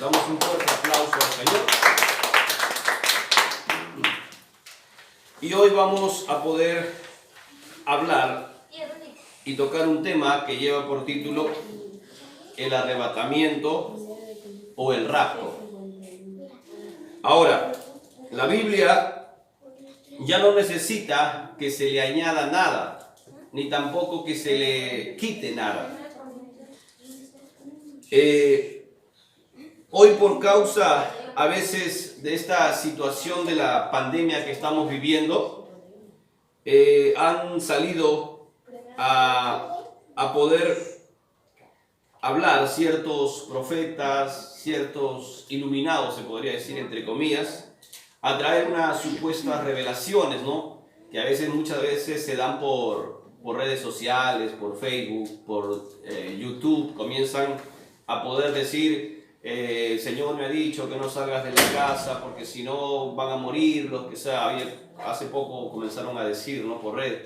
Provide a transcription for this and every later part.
Damos un fuerte aplauso al Señor. Y hoy vamos a poder hablar y tocar un tema que lleva por título el arrebatamiento o el rapto. Ahora, la Biblia ya no necesita que se le añada nada, ni tampoco que se le quite nada. Hoy, por causa a veces de esta situación de la pandemia que estamos viviendo, han salido a poder hablar ciertos profetas, ciertos iluminados, se podría decir entre comillas, a traer unas supuestas revelaciones, ¿no? Que a veces, muchas veces se dan por redes sociales, por Facebook, por YouTube, comienzan a poder decir: el Señor me ha dicho que no salgas de la casa porque si no van a morir los que sea. Hace poco comenzaron a decir, ¿no?, por red.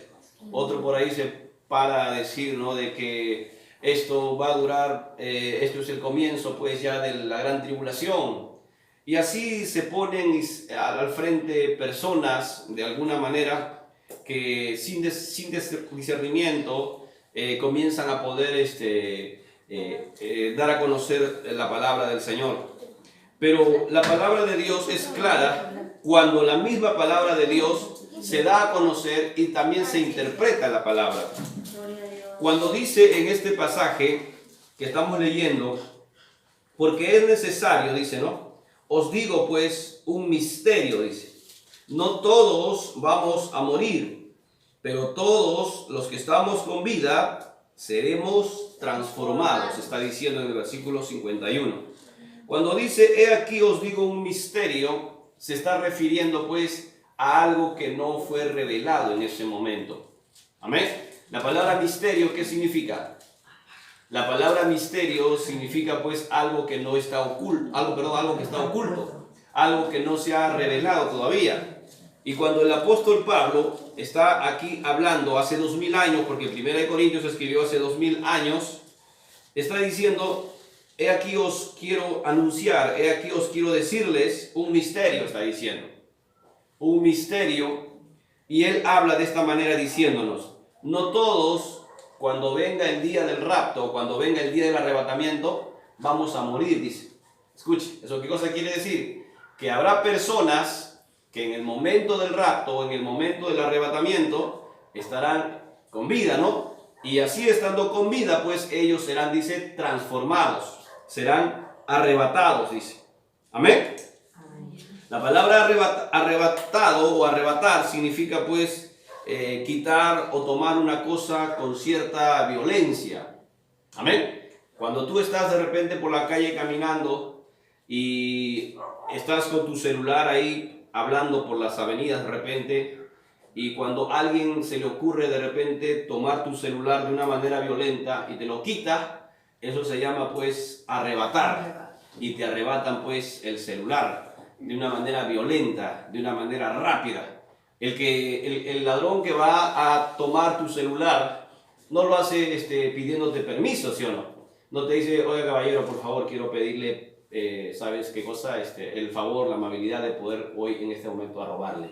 Otro por ahí se para a decir, ¿no?, de que esto va a durar, esto es el comienzo pues ya de la gran tribulación. Y así se ponen al frente personas de alguna manera que sin discernimiento comienzan a poder dar a conocer la palabra del Señor. Pero la palabra de Dios es clara cuando la misma palabra de Dios se da a conocer y también se interpreta la palabra. Cuando dice en este pasaje que estamos leyendo, porque es necesario, dice, ¿no? Os digo pues un misterio, dice. No todos vamos a morir, pero todos los que estamos con vida seremos transformados, está diciendo en el versículo 51. Cuando dice, he aquí os digo un misterio, se está refiriendo pues a algo que no fue revelado en ese momento. Amén. La palabra misterio, ¿qué significa? La palabra misterio significa pues algo que no está oculto, algo que está oculto, algo que no se ha revelado todavía. Y cuando el apóstol Pablo está aquí hablando hace 2000 años, porque 1 Corintios escribió hace 2000 años, está diciendo, he aquí os quiero anunciar, he aquí os quiero decirles un misterio, está diciendo. Un misterio, y él habla de esta manera diciéndonos, no todos, cuando venga el día del rapto, cuando venga el día del arrebatamiento, vamos a morir, dice. Escuche, ¿eso qué cosa quiere decir? Que habrá personas que en el momento del rapto o en el momento del arrebatamiento estarán con vida, ¿no? Y así estando con vida, pues ellos serán, dice, transformados, serán arrebatados, dice. ¿Amén? La palabra arrebatado o arrebatar significa pues quitar o tomar una cosa con cierta violencia. Amén. Cuando tú estás de repente por la calle caminando y estás con tu celular ahí hablando por las avenidas de repente, y cuando a alguien se le ocurre de repente tomar tu celular de una manera violenta y te lo quita, eso se llama pues arrebatar, y te arrebatan pues el celular de una manera violenta, de una manera rápida. El ladrón que va a tomar tu celular no lo hace pidiéndote permiso, ¿sí o no? No te dice, oiga caballero, por favor, quiero pedirle, ¿sabes qué cosa? El favor, la amabilidad de poder hoy en este momento a robarle.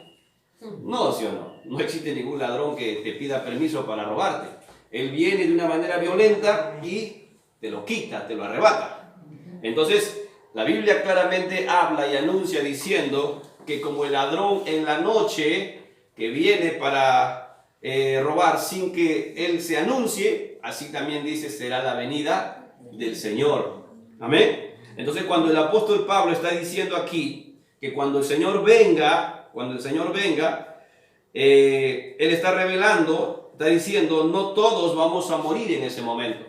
No, ¿sí o no? No existe ningún ladrón que te pida permiso para robarte. Él viene de una manera violenta y te lo quita, te lo arrebata. Entonces, la Biblia claramente habla y anuncia diciendo que como el ladrón en la noche que viene para robar sin que él se anuncie, así también dice será la venida del Señor. Amén. Entonces cuando el apóstol Pablo está diciendo aquí que cuando el Señor venga, él está revelando, está diciendo no todos vamos a morir en ese momento.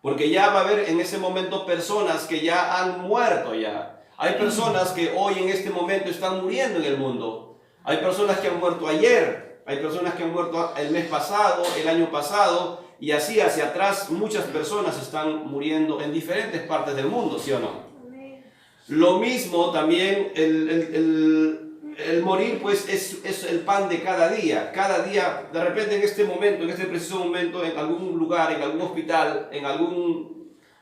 Porque ya va a haber en ese momento personas que ya han muerto ya. Hay personas que hoy en este momento están muriendo en el mundo. Hay personas que han muerto ayer. Hay personas que han muerto el mes pasado, el año pasado. Y así hacia atrás muchas personas están muriendo en diferentes partes del mundo, ¿sí o no? Lo mismo también el morir pues es el pan de cada día. Cada día, de repente en este momento, en este preciso momento, en algún lugar, en algún hospital, en algún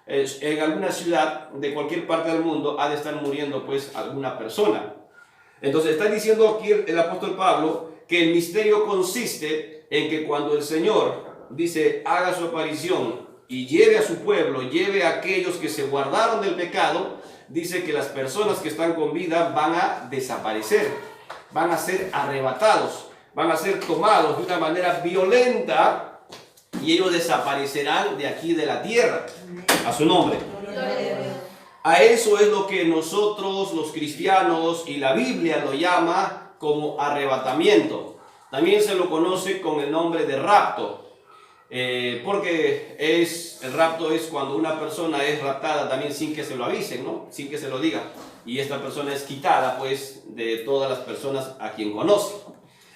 en alguna ciudad de cualquier parte del mundo ha de estar muriendo pues alguna persona. Entonces está diciendo aquí el apóstol Pablo que el misterio consiste en que cuando el Señor dice haga su aparición y lleve a su pueblo, lleve a aquellos que se guardaron del pecado, dice que las personas que están con vida van a desaparecer, van a ser arrebatados, van a ser tomados de una manera violenta y ellos desaparecerán de aquí de la tierra. A su nombre. A eso es lo que nosotros los cristianos y la Biblia lo llama como arrebatamiento. También se lo conoce con el nombre de rapto. Porque el rapto es cuando una persona es raptada también sin que se lo avisen, ¿no? Sin que se lo diga. Y esta persona es quitada pues de todas las personas a quien conoce.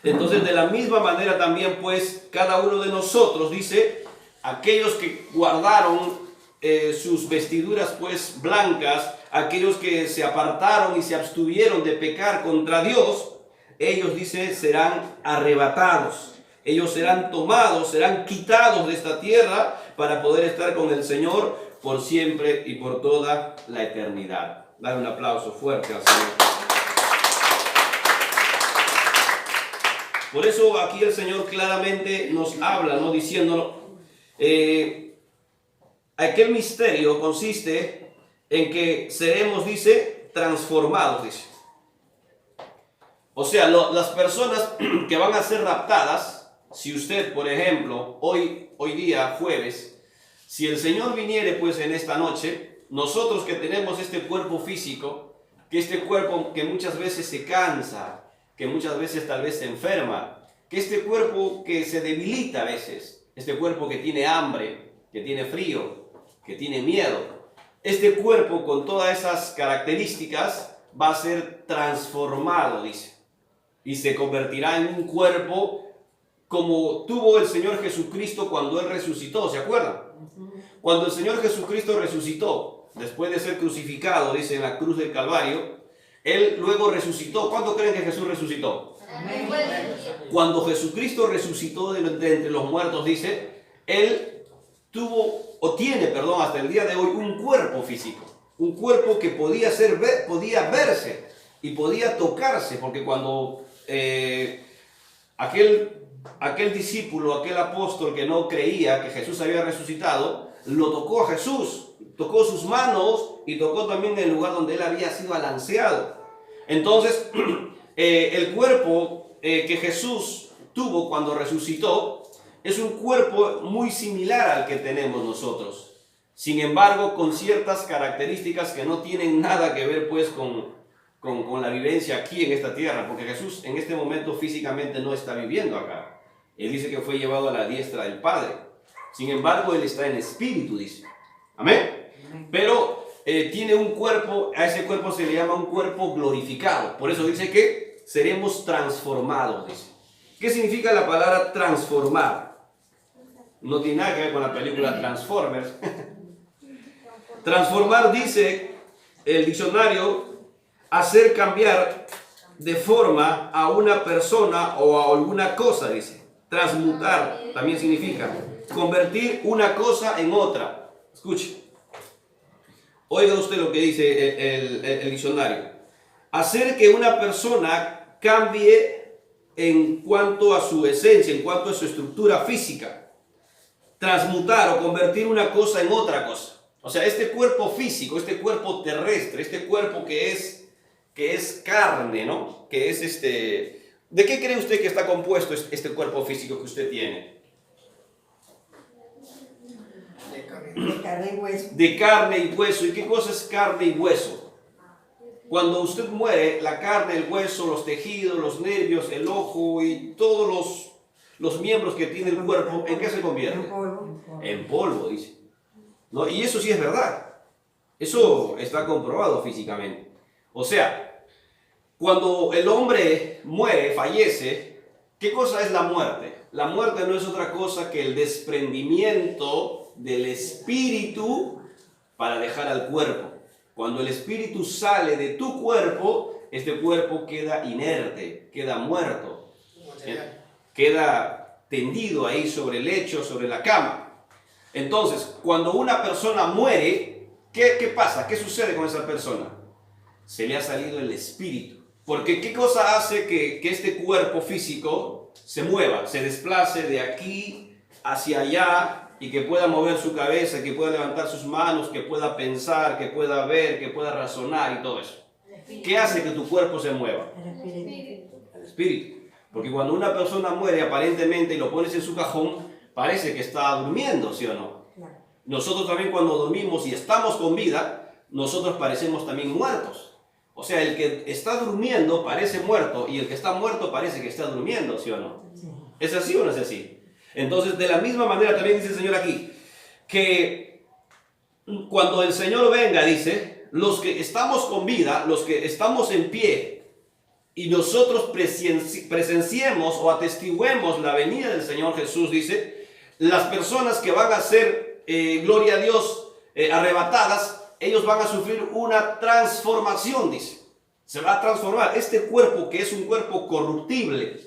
Entonces de la misma manera también pues cada uno de nosotros dice, aquellos que guardaron sus vestiduras pues blancas, aquellos que se apartaron y se abstuvieron de pecar contra Dios, ellos dice serán arrebatados. Ellos serán tomados, serán quitados de esta tierra para poder estar con el Señor por siempre y por toda la eternidad. Dar un aplauso fuerte al Señor. Por eso aquí el Señor claramente nos habla, ¿no? Diciéndonos, aquel misterio consiste en que seremos, dice, transformados, dice. O sea, las personas que van a ser raptadas, si usted, por ejemplo, hoy día, jueves, si el Señor viniere pues en esta noche, nosotros que tenemos este cuerpo físico, que este cuerpo que muchas veces se cansa, que muchas veces tal vez se enferma, que este cuerpo que se debilita a veces, este cuerpo que tiene hambre, que tiene frío, que tiene miedo, este cuerpo con todas esas características va a ser transformado, dice, y se convertirá en un cuerpo como tuvo el Señor Jesucristo cuando Él resucitó, ¿se acuerdan? Cuando el Señor Jesucristo resucitó, después de ser crucificado, dice en la cruz del Calvario, Él luego resucitó. ¿Cuándo creen que Jesús resucitó? Amén. Cuando Jesucristo resucitó de entre los muertos, dice, Él tiene hasta el día de hoy un cuerpo físico, un cuerpo que podía verse y podía tocarse, porque cuando aquel discípulo, aquel apóstol que no creía que Jesús había resucitado, lo tocó a Jesús, tocó sus manos y tocó también el lugar donde él había sido alanceado. Entonces, el cuerpo que Jesús tuvo cuando resucitó es un cuerpo muy similar al que tenemos nosotros. Sin embargo, con ciertas características que no tienen nada que ver pues con la vivencia aquí en esta tierra, porque Jesús en este momento físicamente no está viviendo acá. Él dice que fue llevado a la diestra del Padre. Sin embargo, Él está en espíritu, dice. Amén. Pero tiene un cuerpo, a ese cuerpo se le llama un cuerpo glorificado. Por eso dice que seremos transformados, dice. ¿Qué significa la palabra transformar? No tiene nada que ver con la película Transformers. Transformar, dice el diccionario, hacer cambiar de forma a una persona o a alguna cosa, dice. Transmutar también significa convertir una cosa en otra. Escuche. Oiga usted lo que dice el diccionario. Hacer que una persona cambie en cuanto a su esencia, en cuanto a su estructura física. Transmutar o convertir una cosa en otra cosa. O sea, este cuerpo físico, este cuerpo terrestre, este cuerpo que es carne, ¿no? Que es ¿De qué cree usted que está compuesto este cuerpo físico que usted tiene? De carne y hueso. De carne y hueso. ¿Y qué cosa es carne y hueso? Cuando usted muere, la carne, el hueso, los tejidos, los nervios, el ojo y todos los miembros que tiene el cuerpo, ¿en qué se convierte? En polvo. En polvo, dice. ¿No? Y eso sí es verdad. Eso está comprobado físicamente. O sea, cuando el hombre muere, fallece, ¿qué cosa es la muerte? La muerte no es otra cosa que el desprendimiento del espíritu para dejar al cuerpo. Cuando el espíritu sale de tu cuerpo, este cuerpo queda inerte, queda muerto, queda tendido ahí sobre el lecho, sobre la cama. Entonces, cuando una persona muere, ¿qué pasa? ¿Qué sucede con esa persona? Se le ha salido el espíritu. Porque ¿qué cosa hace que este cuerpo físico se mueva, se desplace de aquí hacia allá y que pueda mover su cabeza, que pueda levantar sus manos, que pueda pensar, que pueda ver, que pueda razonar y todo eso? ¿Qué hace que tu cuerpo se mueva? El espíritu. Porque cuando una persona muere aparentemente y lo pones en su cajón, parece que está durmiendo, ¿sí o no? Nosotros también cuando dormimos y estamos con vida, nosotros parecemos también muertos. O sea, el que está durmiendo parece muerto y el que está muerto parece que está durmiendo, ¿sí o no? ¿Es así o no es así? Entonces, de la misma manera también dice el Señor aquí, que cuando el Señor venga, dice, los que estamos con vida, los que estamos en pie, y nosotros presenciemos o atestiguemos la venida del Señor Jesús, dice, las personas que van a ser, gloria a Dios, arrebatadas, ellos van a sufrir una transformación, dice. Se va a transformar. Este cuerpo que es un cuerpo corruptible,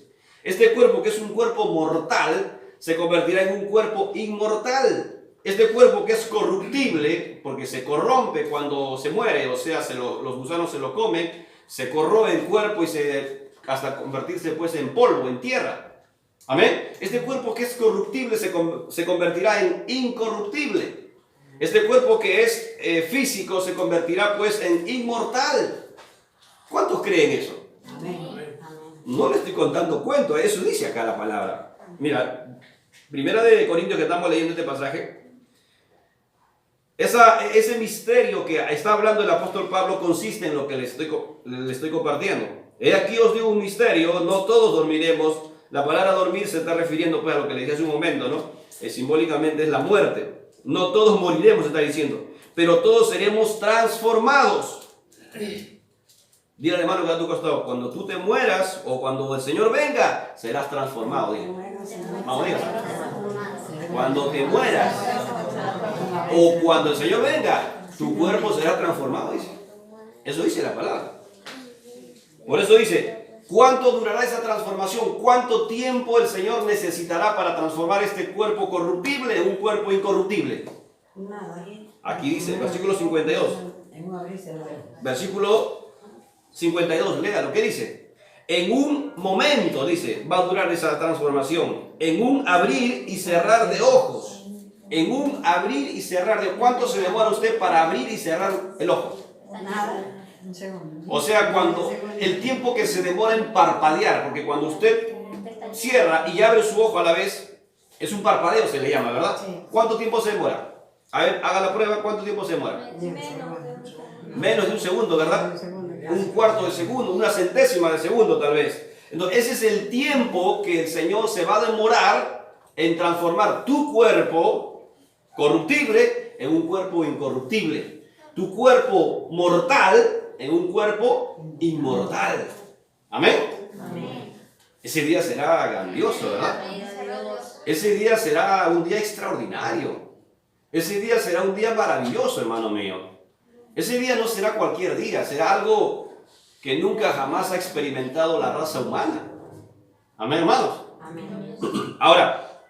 este cuerpo que es un cuerpo mortal, se convertirá en un cuerpo inmortal. Este cuerpo que es corruptible, porque se corrompe cuando se muere, o sea, los gusanos se lo comen, se corroe el cuerpo y hasta convertirse pues en polvo, en tierra. Amén. Este cuerpo que es corruptible se convertirá en incorruptible. Este cuerpo que es físico se convertirá pues en inmortal. ¿Cuántos creen eso? Amén. No le estoy contando cuento, eso dice acá la palabra. Mira, Primera de Corintios que estamos leyendo este pasaje. Ese misterio que está hablando el apóstol Pablo consiste en lo que le estoy compartiendo. He aquí os digo un misterio, no todos dormiremos. La palabra dormir se está refiriendo pues a lo que le dije hace un momento, ¿no? Simbólicamente es la muerte. No todos moriremos, está diciendo, pero todos seremos transformados. Dile al hermano que está a tu costado, cuando tú te mueras o cuando el Señor venga, serás transformado. Dile. Vamos, diga. Cuando te mueras o cuando el Señor venga, tu cuerpo será transformado, dice. Eso dice la palabra. Por eso dice, ¿cuánto durará esa transformación? ¿Cuánto tiempo el Señor necesitará para transformar este cuerpo corruptible en un cuerpo incorruptible? Aquí dice, versículo 52. Versículo 52, léalo, ¿qué dice? En un momento, dice, va a durar esa transformación. En un abrir y cerrar de ojos. En un abrir y cerrar de ojos. ¿Cuánto se demora usted para abrir y cerrar el ojo? Nada. Un segundo. O sea, cuando el tiempo que se demora en parpadear, porque cuando usted cierra y abre su ojo a la vez, es un parpadeo, se le llama, ¿verdad? Sí. ¿Cuánto tiempo se demora? A ver, haga la prueba, ¿cuánto tiempo se demora? Menos de un segundo, ¿verdad? Un cuarto de segundo, una centésima de segundo tal vez. Entonces, ese es el tiempo que el Señor se va a demorar en transformar tu cuerpo corruptible en un cuerpo incorruptible. Tu cuerpo mortal en un cuerpo inmortal. ¿Amén? Amén. Ese día será grandioso, ¿verdad? Ese día será un día extraordinario. Ese día será un día maravilloso, hermano mío. Ese día no será cualquier día, será algo que nunca jamás ha experimentado la raza humana. Amén, hermanos. Amén. Ahora,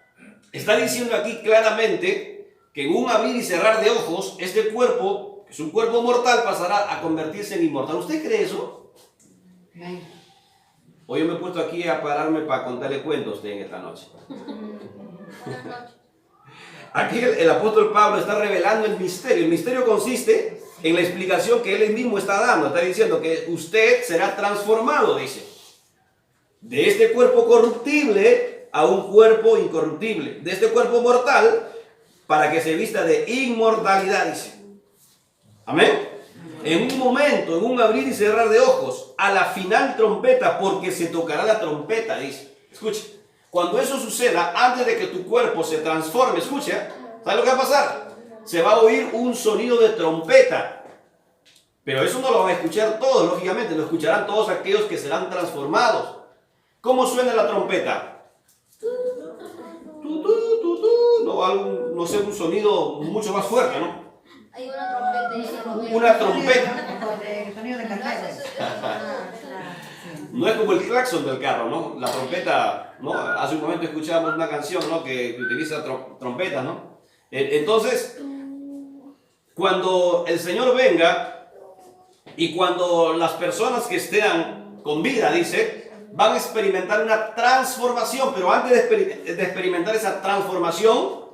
está diciendo aquí claramente que en un abrir y cerrar de ojos, este cuerpo, que es un cuerpo mortal, pasará a convertirse en inmortal. ¿Usted cree eso? Hoy yo me he puesto aquí a pararme para contarle cuentos a usted en esta noche. Aquí el apóstol Pablo está revelando el misterio. El misterio consiste en la explicación que él mismo está dando. Está diciendo que usted será transformado, dice, de este cuerpo corruptible a un cuerpo incorruptible, de este cuerpo mortal para que se vista de inmortalidad, dice. Amén. En un momento, en un abrir y cerrar de ojos, a la final trompeta, porque se tocará la trompeta, dice. Escuche, cuando eso suceda, antes de que tu cuerpo se transforme, escucha, ¿sabes lo que va a pasar? Se va a oír un sonido de trompeta. Pero eso no lo van a escuchar todos, lógicamente, lo escucharán todos aquellos que serán transformados. ¿Cómo suena la trompeta? No sé, un sonido mucho más fuerte, ¿no? Hay una trompeta. Una trompeta. El sonido de carneros. No es como el claxon del carro, ¿no? La trompeta, ¿no? Hace un momento escuchábamos una canción, ¿no? Que utiliza trompetas, ¿no? Entonces, cuando el Señor venga y cuando las personas que estén con vida, dice, van a experimentar una transformación, pero antes de experimentar esa transformación,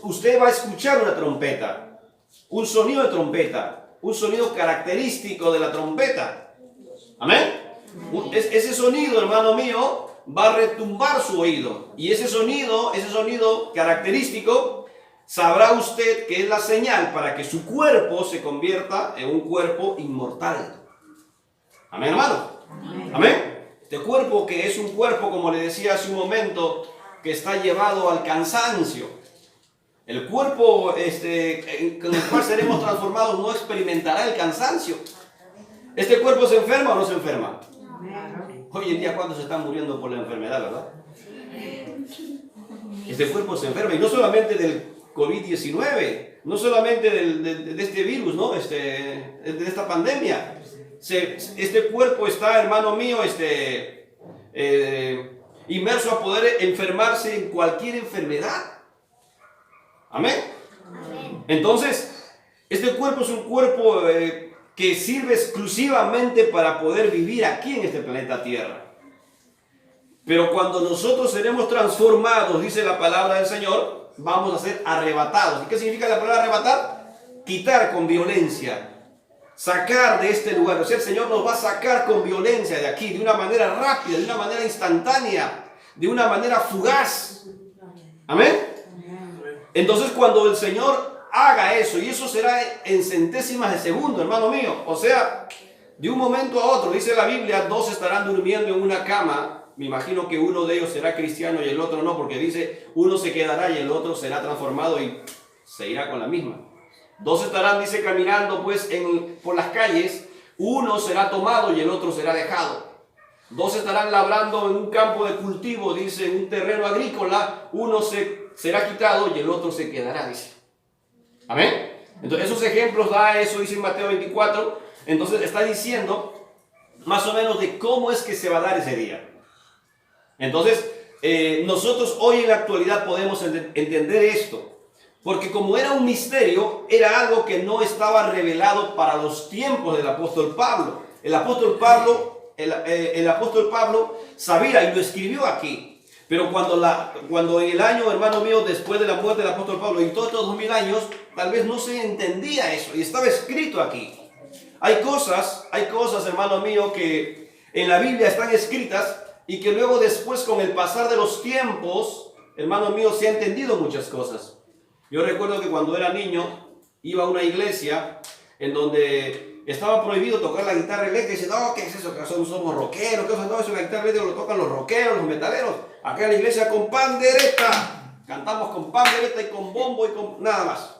usted va a escuchar una trompeta, un sonido de trompeta, un sonido característico de la trompeta. Amén. Ese sonido, hermano mío, va a retumbar su oído. Y ese sonido característico, sabrá usted que es la señal para que su cuerpo se convierta en un cuerpo inmortal. Amén, hermano. Amén. Este cuerpo que es un cuerpo, como le decía hace un momento, que está llevado al cansancio. El cuerpo con el cual seremos transformados no experimentará el cansancio. ¿Este cuerpo se enferma o no se enferma? Hoy en día, ¿cuántos se están muriendo por la enfermedad, verdad? Este cuerpo se enferma, y no solamente del COVID-19, no solamente de este virus, ¿no? De esta pandemia. Este cuerpo está, hermano mío, inmerso a poder enfermarse en cualquier enfermedad. Amén. Entonces, este cuerpo es un cuerpo que sirve exclusivamente para poder vivir aquí en este planeta Tierra. Pero cuando nosotros seremos transformados, dice la palabra del Señor, vamos a ser arrebatados. ¿Y qué significa la palabra arrebatar? Quitar con violencia, sacar de este lugar. O sea, el Señor nos va a sacar con violencia de aquí, de una manera rápida, de una manera instantánea, de una manera fugaz. Amén. Entonces, cuando el Señor haga eso, y eso será en centésimas de segundo, hermano mío, o sea, de un momento a otro, dice la Biblia, dos estarán durmiendo en una cama. Me imagino que uno de ellos será cristiano y el otro no, porque dice, uno se quedará y el otro será transformado y se irá con la misma. Dos estarán, dice, caminando pues por las calles, uno será tomado y el otro será dejado. Dos estarán labrando en un campo de cultivo, dice, en un terreno agrícola, uno será quitado y el otro se quedará, dice. Amén. Entonces esos ejemplos da eso, dice en Mateo 24. Entonces está diciendo más o menos de cómo es que se va a dar ese día. Entonces nosotros hoy en la actualidad podemos entender esto, porque como era un misterio, era algo que no estaba revelado para los tiempos del apóstol Pablo. El apóstol Pablo sabía y lo escribió aquí. Pero cuando en el año, hermano mío, después de la muerte del apóstol Pablo, y todos estos 2000 años, tal vez no se entendía eso, y estaba escrito aquí. Hay cosas, hermano mío, que en la Biblia están escritas, y que luego después, con el pasar de los tiempos, hermano mío, se han entendido muchas cosas. Yo recuerdo que cuando era niño, iba a una iglesia en donde estaba prohibido tocar la guitarra eléctrica, y dice, no, ¿qué es eso? Que somos rockeros, ¿qué es eso? No, eso la guitarra eléctrica lo tocan los rockeros, los metaleros. Acá en la iglesia con pandereta, cantamos con pandereta y con bombo y con nada más.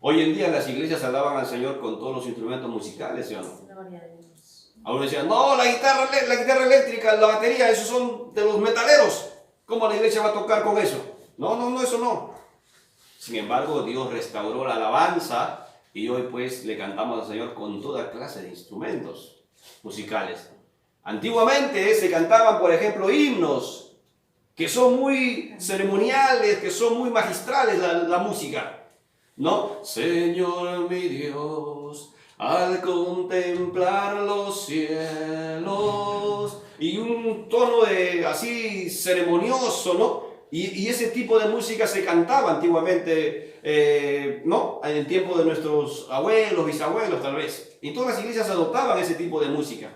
Hoy en día las iglesias alaban al Señor con todos los instrumentos musicales, ¿sí o no? Ahora decían, no, la guitarra eléctrica, la batería, esos son de los metaleros. ¿Cómo la iglesia va a tocar con eso? No, eso no. Sin embargo, Dios restauró la alabanza y hoy pues le cantamos al Señor con toda clase de instrumentos musicales. Antiguamente se cantaban, por ejemplo, himnos que son muy ceremoniales, que son muy magistrales la música, ¿no? Señor mi Dios, al contemplar los cielos, y un tono así ceremonioso, ¿no? Y ese tipo de música se cantaba antiguamente, ¿no? En el tiempo de nuestros abuelos, bisabuelos tal vez. Y todas las iglesias adoptaban ese tipo de música.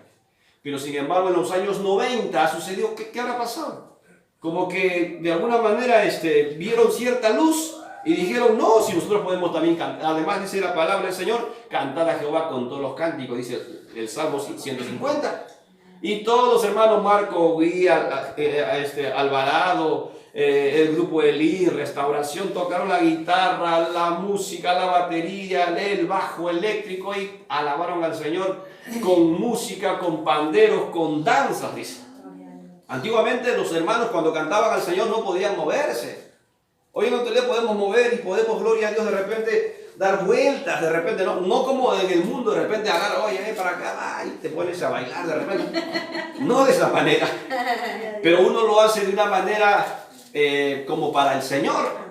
Pero sin embargo en los años 90 sucedió, ¿qué habrá pasado? Como que de alguna manera vieron cierta luz y dijeron, no, si nosotros podemos también cantar. Además dice la palabra del Señor, cantar a Jehová con todos los cánticos, dice el Salmo 150. Y todos los hermanos Marco, Guía, Alvarado, el grupo Elí, Restauración, tocaron la guitarra, la música, la batería, el bajo eléctrico y alabaron al Señor con música, con panderos, con danzas, dice. Antiguamente los hermanos cuando cantaban al Señor no podían moverse. Hoy en el podemos mover y podemos, gloria a Dios, de repente dar vueltas, de repente, no como en el mundo, de repente agarra, oye, para acá, y te pones a bailar de repente. No de esa manera, pero uno lo hace de una manera como para el Señor.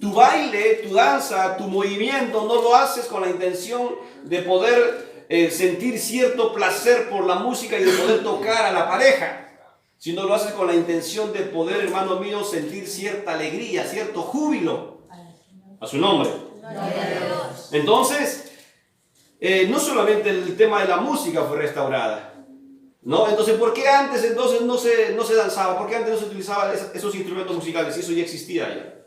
tu baile, tu danza, tu movimiento, no lo haces con la intención de poder sentir cierto placer por la música y de poder tocar a la pareja, sino lo haces con la intención de poder, hermano mío, sentir cierta alegría, cierto júbilo a su nombre. Entonces, no solamente el tema de la música fue restaurada, ¿no? Entonces, ¿por qué antes entonces no se danzaba? ¿Por qué antes no se utilizaban esos instrumentos musicales? Eso ya existía ya.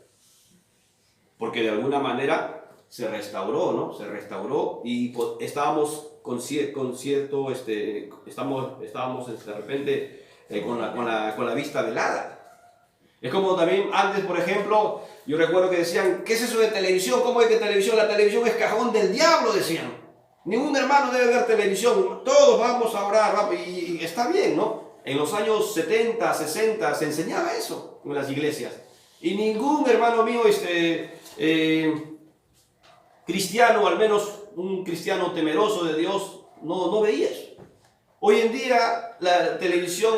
Porque de alguna manera se restauró, ¿no? Se restauró y estábamos con cierto, estábamos de repente con la vista velada. Es como también antes, por ejemplo, yo recuerdo que decían, ¿qué es eso de televisión? ¿Cómo es que televisión? La televisión es cajón del diablo, decían. Ningún hermano debe ver televisión, todos vamos a orar, y está bien, ¿no? En los años 70, 60 se enseñaba eso en las iglesias. Y ningún hermano mío cristiano, al menos un cristiano temeroso de Dios, no veía eso. Hoy en día la televisión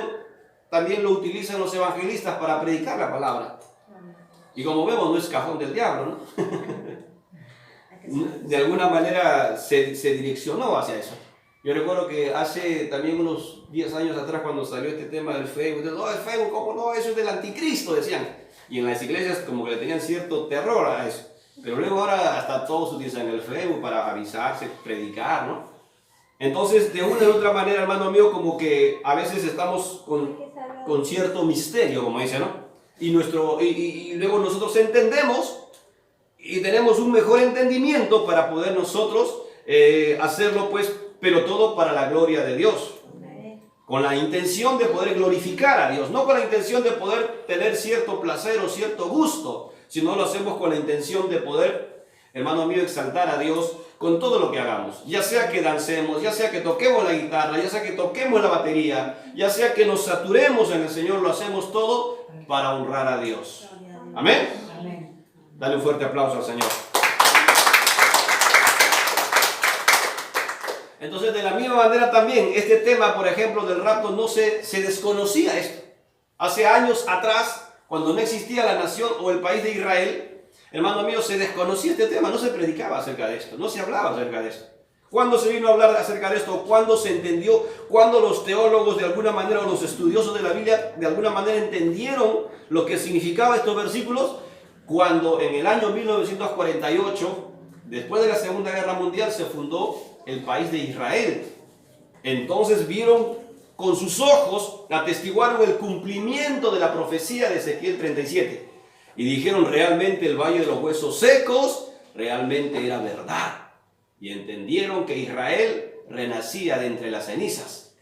también lo utilizan los evangelistas para predicar la palabra. Y como vemos, no es cajón del diablo, ¿no? De alguna manera se direccionó hacia eso. Yo recuerdo que hace también unos 10 años atrás, cuando salió este tema del Facebook, no, el Facebook, ¿cómo no? Eso es del anticristo, decían. Y en las iglesias como que le tenían cierto terror a eso. Pero luego ahora hasta todos utilizan el Facebook para avisarse, predicar, ¿no? Entonces, de una u otra manera, hermano mío, como que a veces estamos con cierto misterio, como dice, ¿no? Y luego nosotros entendemos y tenemos un mejor entendimiento para poder nosotros hacerlo, pues, pero todo para la gloria de Dios. Con la intención de poder glorificar a Dios, no con la intención de poder tener cierto placer o cierto gusto, sino lo hacemos con la intención de poder, hermano mío, exaltar a Dios con todo lo que hagamos. Ya sea que dancemos, ya sea que toquemos la guitarra, ya sea que toquemos la batería, ya sea que nos saturemos en el Señor, lo hacemos todo para honrar a Dios. Amén. Amén. Dale un fuerte aplauso al Señor. Entonces, de la misma manera también, este tema, por ejemplo, del rapto, no se desconocía esto. Hace años atrás, cuando no existía la nación o el país de Israel, hermano mío, se desconocía este tema, no se predicaba acerca de esto, no se hablaba acerca de esto. ¿Cuándo se vino a hablar acerca de esto? ¿Cuándo se entendió? ¿Cuándo los teólogos de alguna manera o los estudiosos de la Biblia de alguna manera entendieron lo que significaba estos versículos? Cuando en el año 1948, después de la Segunda Guerra Mundial, se fundó el país de Israel. Entonces vieron con sus ojos, atestiguaron el cumplimiento de la profecía de Ezequiel 37 y dijeron, realmente el valle de los huesos secos realmente era verdad, y entendieron que Israel renacía de entre las cenizas,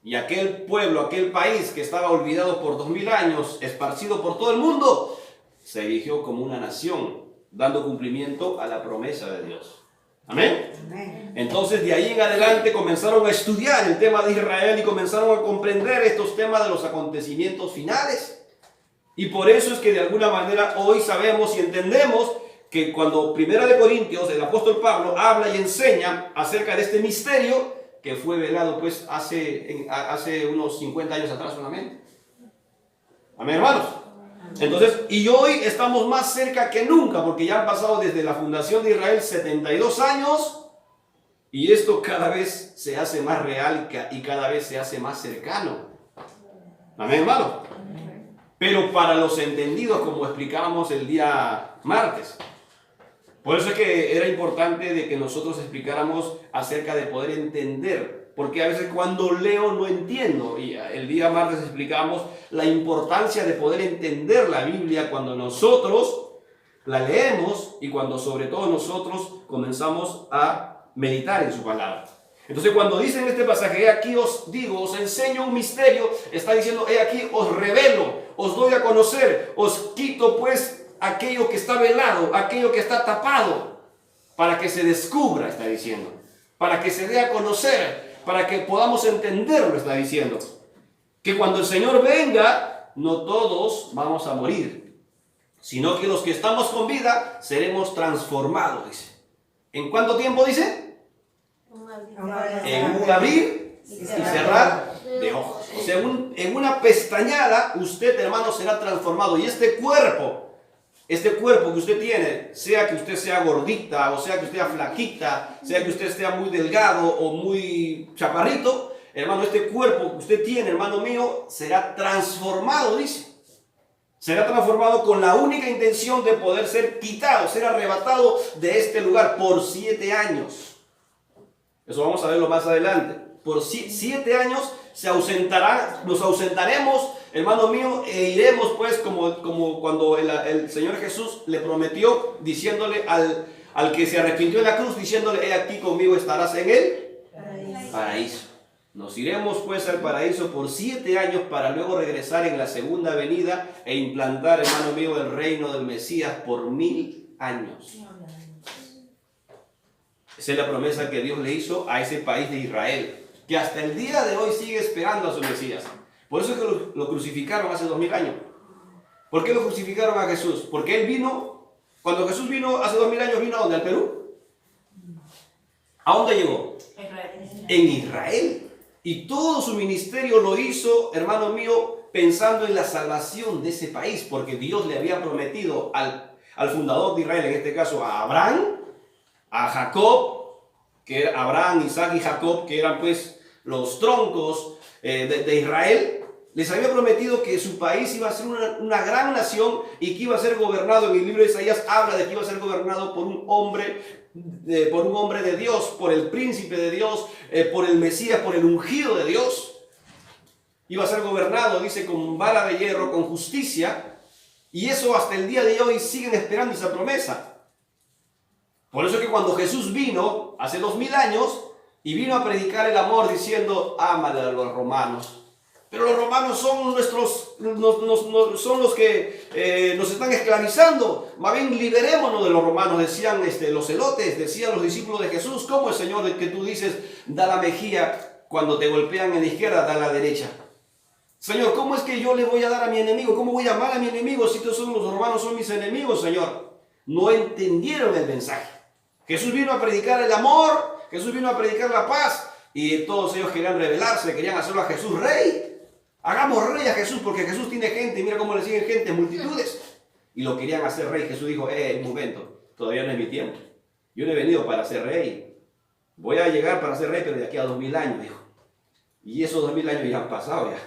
y aquel pueblo, aquel país que estaba olvidado por 2000 años, esparcido por todo el mundo, se erigió como una nación, dando cumplimiento a la promesa de Dios. Amén. Amén. Entonces de ahí en adelante comenzaron a estudiar el tema de Israel y comenzaron a comprender estos temas de los acontecimientos finales. Y por eso es que de alguna manera hoy sabemos y entendemos que cuando Primera de Corintios, el apóstol Pablo habla y enseña acerca de este misterio que fue velado pues hace unos 50 años atrás solamente. Amén, hermanos. Entonces, y hoy estamos más cerca que nunca, porque ya han pasado desde la fundación de Israel 72 años, y esto cada vez se hace más real y cada vez se hace más cercano. Amén, hermano. Pero para los entendidos, como explicábamos el día martes. Por eso es que era importante de que nosotros explicáramos acerca de poder entender. Porque a veces cuando leo no entiendo, y el día martes explicamos la importancia de poder entender la Biblia cuando nosotros la leemos y cuando sobre todo nosotros comenzamos a meditar en su palabra. Entonces cuando dice en este pasaje, he aquí os digo, os enseño un misterio, está diciendo, he aquí os revelo, os doy a conocer, os quito pues aquello que está velado, aquello que está tapado, para que se descubra, está diciendo, para que se dé a conocer, para que podamos entenderlo, está diciendo. Que cuando el Señor venga, no todos vamos a morir, sino que los que estamos con vida seremos transformados, dice. ¿En cuánto tiempo dice? En un abrir y cerrar de ojos. O sea, en una pestañada, usted, hermano, será transformado. Y este cuerpo este cuerpo que usted tiene, sea que usted sea gordita, o sea que usted sea flaquita, sea que usted esté muy delgado o muy chaparrito, hermano, este cuerpo que usted tiene, hermano mío, será transformado, dice. Será transformado con la única intención de poder ser quitado, ser arrebatado de este lugar por 7 años. Eso vamos a verlo más adelante. Por 7 años nos ausentaremos, hermano mío, e iremos pues como cuando el Señor Jesús le prometió, diciéndole al que se arrepintió en la cruz, diciéndole, he aquí conmigo estarás en el paraíso. Nos iremos pues al paraíso por 7 años para luego regresar en la segunda venida e implantar, hermano mío, el reino del Mesías por 1000 años. Esa es la promesa que Dios le hizo a ese país de Israel, que hasta el día de hoy sigue esperando a su Mesías. Por eso es que lo crucificaron hace 2000 años. ¿Por qué lo crucificaron a Jesús? Porque él vino, cuando Jesús vino hace 2000 años, ¿vino a dónde? ¿Al Perú? ¿A dónde llegó? En Israel. Y todo su ministerio lo hizo, hermano mío, pensando en la salvación de ese país, porque Dios le había prometido al fundador de Israel, en este caso a Abraham, a Jacob, que era Abraham, Isaac y Jacob, que eran pues los troncos de Israel, les había prometido que su país iba a ser una gran nación y que iba a ser gobernado. En el libro de Isaías habla de que iba a ser gobernado por un hombre de Dios, por el príncipe de Dios, por el Mesías, por el ungido de Dios. Iba a ser gobernado, dice, con vara de hierro, con justicia, y eso hasta el día de hoy siguen esperando esa promesa. Por eso es que cuando Jesús vino hace 2000 años y vino a predicar el amor diciendo, ámale a los romanos. Pero los romanos son son los que nos están esclavizando. Más bien liberémonos de los romanos, decían los celotes, decían los discípulos de Jesús. ¿Cómo es, Señor, que tú dices, da la mejilla cuando te golpean en la izquierda, da la derecha? Señor, ¿cómo es que yo le voy a dar a mi enemigo? ¿Cómo voy a amar a mi enemigo si todos los romanos son mis enemigos, Señor? No entendieron el mensaje. Jesús vino a predicar el amor, Jesús vino a predicar la paz, y todos ellos querían rebelarse, querían hacerlo a Jesús rey. Hagamos rey a Jesús porque Jesús tiene gente, mira cómo le siguen gente, multitudes. Y lo querían hacer rey. Jesús dijo, un momento, todavía no es mi tiempo. Yo no he venido para ser rey. Voy a llegar para ser rey, pero de aquí a 2000 años, dijo. Y esos 2000 años ya han pasado ya.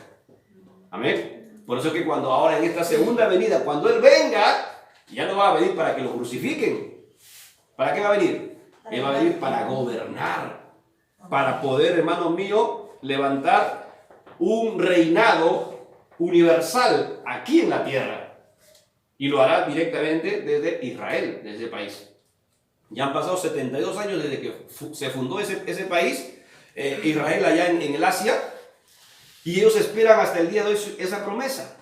Amén. Por eso es que cuando ahora en esta segunda venida, cuando Él venga, ya no va a venir para que lo crucifiquen. ¿Para qué va a venir? Él va a venir para gobernar. Para poder, hermano mío, levantar un reinado universal aquí en la tierra. Y lo hará directamente desde Israel, desde ese país. Ya han pasado 72 años desde que se fundó ese país, Israel allá en el Asia, y ellos esperan hasta el día de hoy esa promesa.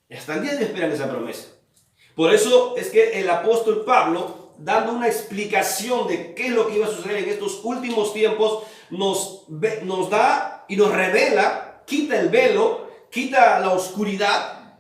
Hasta el día de hoy esperan esa promesa. Por eso es que el apóstol Pablo, dando una explicación de qué es lo que iba a suceder en estos últimos tiempos, nos da y nos revela, quita el velo, quita la oscuridad,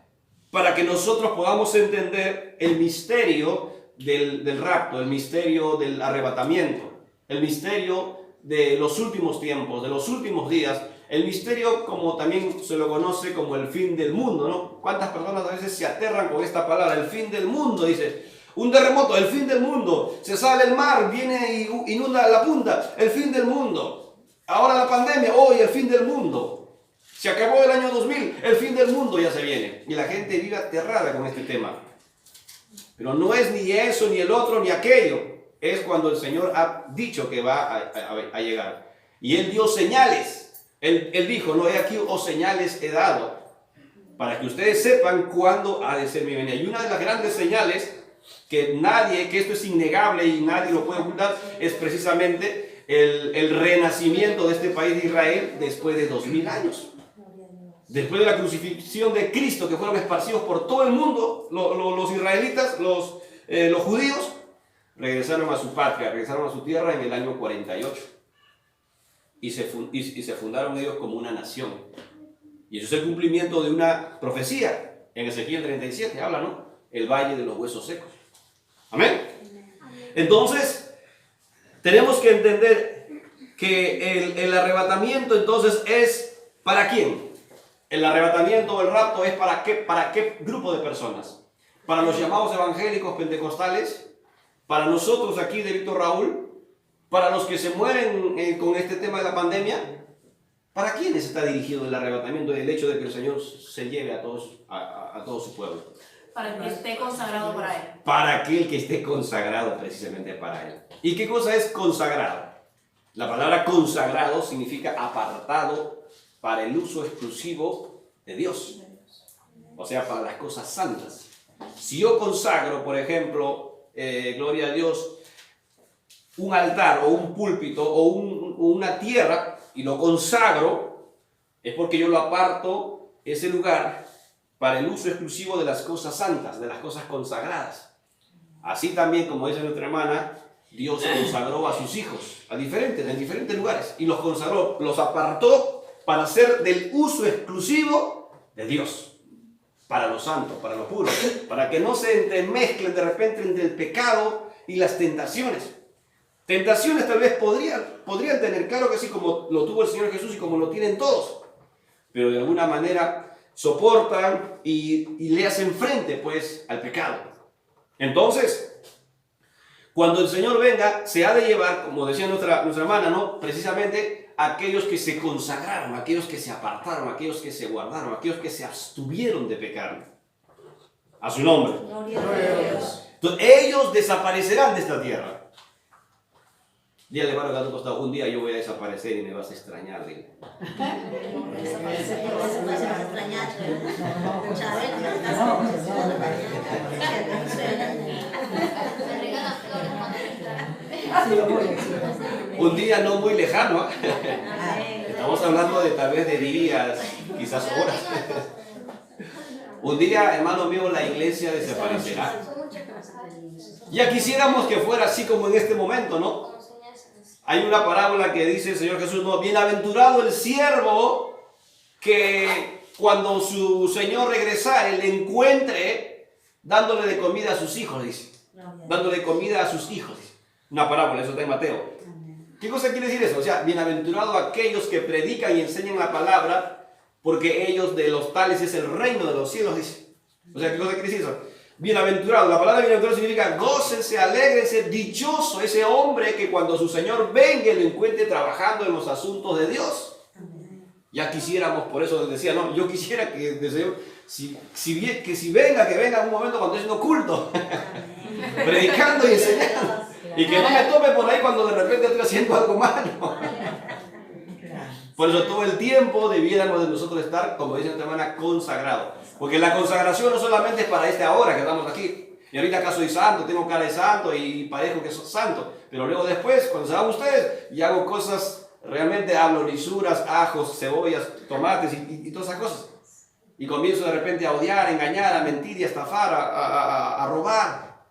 para que nosotros podamos entender el misterio del rapto, el misterio del arrebatamiento, el misterio de los últimos tiempos, de los últimos días, el misterio como también se lo conoce como el fin del mundo, ¿no? ¿Cuántas personas a veces se aterran con esta palabra? El fin del mundo, dice. Un terremoto, el fin del mundo. Se sale el mar, viene y inunda la punta, el fin del mundo. Ahora la pandemia, hoy el fin del mundo. Se acabó el año 2000, el fin del mundo ya se viene. Y la gente vive aterrada con este tema. Pero no es ni eso, ni el otro, ni aquello. Es cuando el Señor ha dicho que va a llegar. Y Él dio señales. Él dijo, no, he aquí os señales he dado, para que ustedes sepan cuándo ha de ser mi venida. Y una de las grandes señales, que esto es innegable y nadie lo puede ocultar, es precisamente el renacimiento de este país de Israel después de 2000 años. Después de la crucifixión de Cristo, que fueron esparcidos por todo el mundo, los israelitas, los judíos, regresaron a su patria, regresaron a su tierra en el año 48. Y se fundaron ellos como una nación. Y eso es el cumplimiento de una profecía. En Ezequiel 37 habla, ¿no? El valle de los huesos secos. Amén. Entonces, tenemos que entender que el arrebatamiento entonces es ¿para quién? El arrebatamiento o el rapto es ¿para qué grupo de personas? para los llamados evangélicos pentecostales, para nosotros aquí de Víctor Raúl, para los que se mueren con este tema de la pandemia. ¿Para quiénes está dirigido el arrebatamiento y el hecho de que el Señor se lleve a todo su pueblo? Para el que esté consagrado para Él. Para aquel que esté consagrado precisamente para Él. ¿Y qué cosa es consagrado? La palabra consagrado significa apartado para el uso exclusivo de Dios. O sea, para las cosas santas. Si yo consagro, por ejemplo, gloria a Dios, un altar o un púlpito o una tierra y lo consagro, es porque yo lo aparto ese lugar para el uso exclusivo de las cosas santas, de las cosas consagradas. Así también, como dice nuestra hermana, Dios consagró a sus hijos en diferentes lugares y los consagró, los apartó para ser del uso exclusivo de Dios, para lo santo, para lo puro, para que no se entremezclen de repente entre el pecado y las tentaciones. Tentaciones tal vez podrían tener, claro que sí, como lo tuvo el Señor Jesús y como lo tienen todos, pero de alguna manera soportan y le hacen frente pues al pecado. Entonces, cuando el Señor venga, se ha de llevar, como decía nuestra hermana, ¿no? Precisamente aquellos que se consagraron, aquellos que se apartaron, aquellos que se guardaron, aquellos que se abstuvieron de pecar. A su nombre. Entonces, ellos desaparecerán de esta tierra. Dígale, hermano, que a tu costado, un día yo voy a desaparecer y me vas a extrañar, dile. Un día no muy lejano, ¿eh? Estamos hablando de tal vez de días, quizás horas. Un día, hermano mío, la iglesia desaparecerá. Ya quisiéramos que fuera así como en este momento, ¿no? Hay una parábola que dice el Señor Jesús, no, bienaventurado el siervo que cuando su Señor regresare le encuentre dándole de comida a sus hijos, dice. Dándole comida a sus hijos, dice. Una parábola, eso está en Mateo. ¿Qué cosa quiere decir eso? O sea, bienaventurado aquellos que predican y enseñan la palabra, porque ellos de los tales es el reino de los cielos, dice. O sea, ¿qué cosa quiere decir eso? Bienaventurado, la palabra bienaventurado significa gócense, alégrense, dichoso ese hombre que cuando su Señor venga lo encuentre trabajando en los asuntos de Dios. Ya quisiéramos, por eso les decía, no, yo quisiera que el Señor, que venga un momento cuando estoy haciendo culto, predicando y enseñando, y que no me tome por ahí cuando de repente estoy haciendo algo malo. Por eso todo el tiempo debiéramos de nosotros estar, como dice nuestra hermana, consagrados. Porque la consagración no solamente es para esta hora que estamos aquí. Y ahorita acá soy santo, tengo cara de santo y parezco que soy santo. Pero luego después, cuando se van ustedes, y hago cosas, realmente hablo lisuras, ajos, cebollas, tomates y todas esas cosas. Y comienzo de repente a odiar, a engañar, a mentir y a estafar, a robar.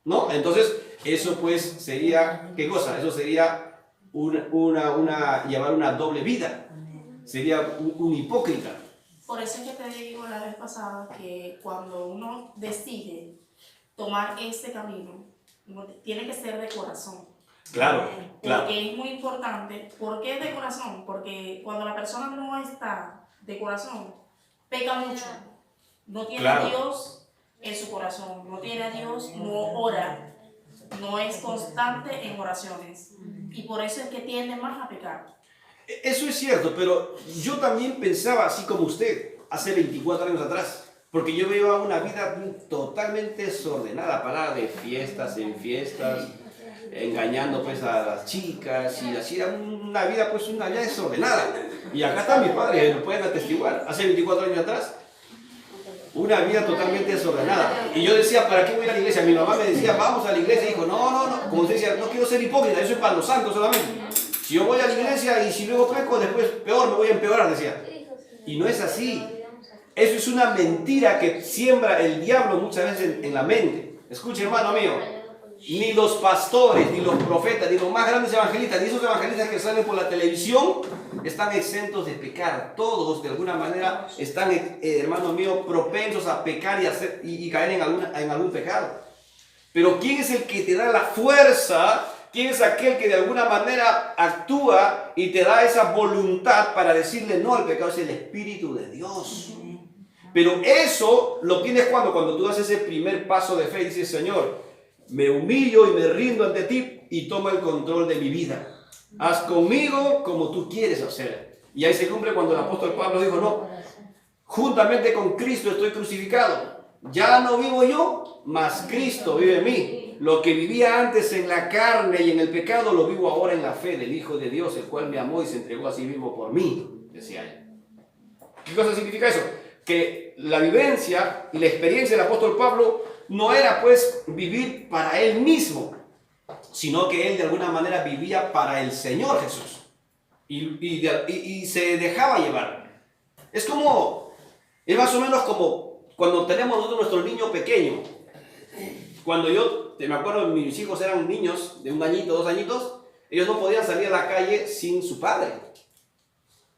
¿No? Entonces, eso pues sería, ¿qué cosa? Eso sería llevar una doble vida. Sería un hipócrita. Por eso es que te digo la vez pasada que cuando uno decide tomar ese camino, tiene que ser de corazón. Claro, claro. Porque es muy importante. ¿Por qué de corazón? Porque cuando la persona no está de corazón, peca mucho. No tiene a Dios en su corazón, no tiene a Dios, no ora, no es constante en oraciones. Y por eso es que tiende más a pecar. Eso es cierto, pero yo también pensaba así como usted, hace 24 años atrás, porque yo llevaba una vida totalmente desordenada, parada de fiestas en fiestas, engañando pues a las chicas, y hacía una vida pues una vida desordenada. Y acá están mis padres, lo pueden atestiguar, hace 24 años atrás, una vida totalmente desordenada. Y yo decía, ¿para qué voy a la iglesia? Mi mamá me decía, vamos a la iglesia, y dijo, no, como usted decía, no quiero ser hipócrita, yo soy para los santos solamente. Si yo voy a la iglesia y si luego peco, después peor, me voy a empeorar, decía. Y no es así. Eso es una mentira que siembra el diablo muchas veces en la mente. Escuche, hermano mío, ni los pastores, ni los profetas, ni los más grandes evangelistas, ni esos evangelistas que salen por la televisión, están exentos de pecar. Todos, de alguna manera, están, hermano mío, propensos a pecar y caer en algún pecado. Pero ¿quién es el que te da la fuerza? ¿Quién es aquel que de alguna manera actúa y te da esa voluntad para decirle no al pecado? Es el Espíritu de Dios. Pero eso lo tienes cuando tú das ese primer paso de fe y dices, Señor, me humillo y me rindo ante ti y toma el control de mi vida. Haz conmigo como tú quieres hacer. Y ahí se cumple cuando el apóstol Pablo dijo, no, juntamente con Cristo estoy crucificado. Ya no vivo yo, mas Cristo vive en mí. Lo que vivía antes en la carne y en el pecado, lo vivo ahora en la fe del Hijo de Dios, el cual me amó y se entregó a sí mismo por mí, decía él. ¿Qué cosa significa eso? Que la vivencia y la experiencia del apóstol Pablo no era pues vivir para él mismo, sino que él de alguna manera vivía para el Señor Jesús y se dejaba llevar. Es más o menos como cuando tenemos nosotros nuestro niño pequeño. Cuando me acuerdo, mis hijos eran niños de 1 añito, 2 añitos, ellos no podían salir a la calle sin su padre.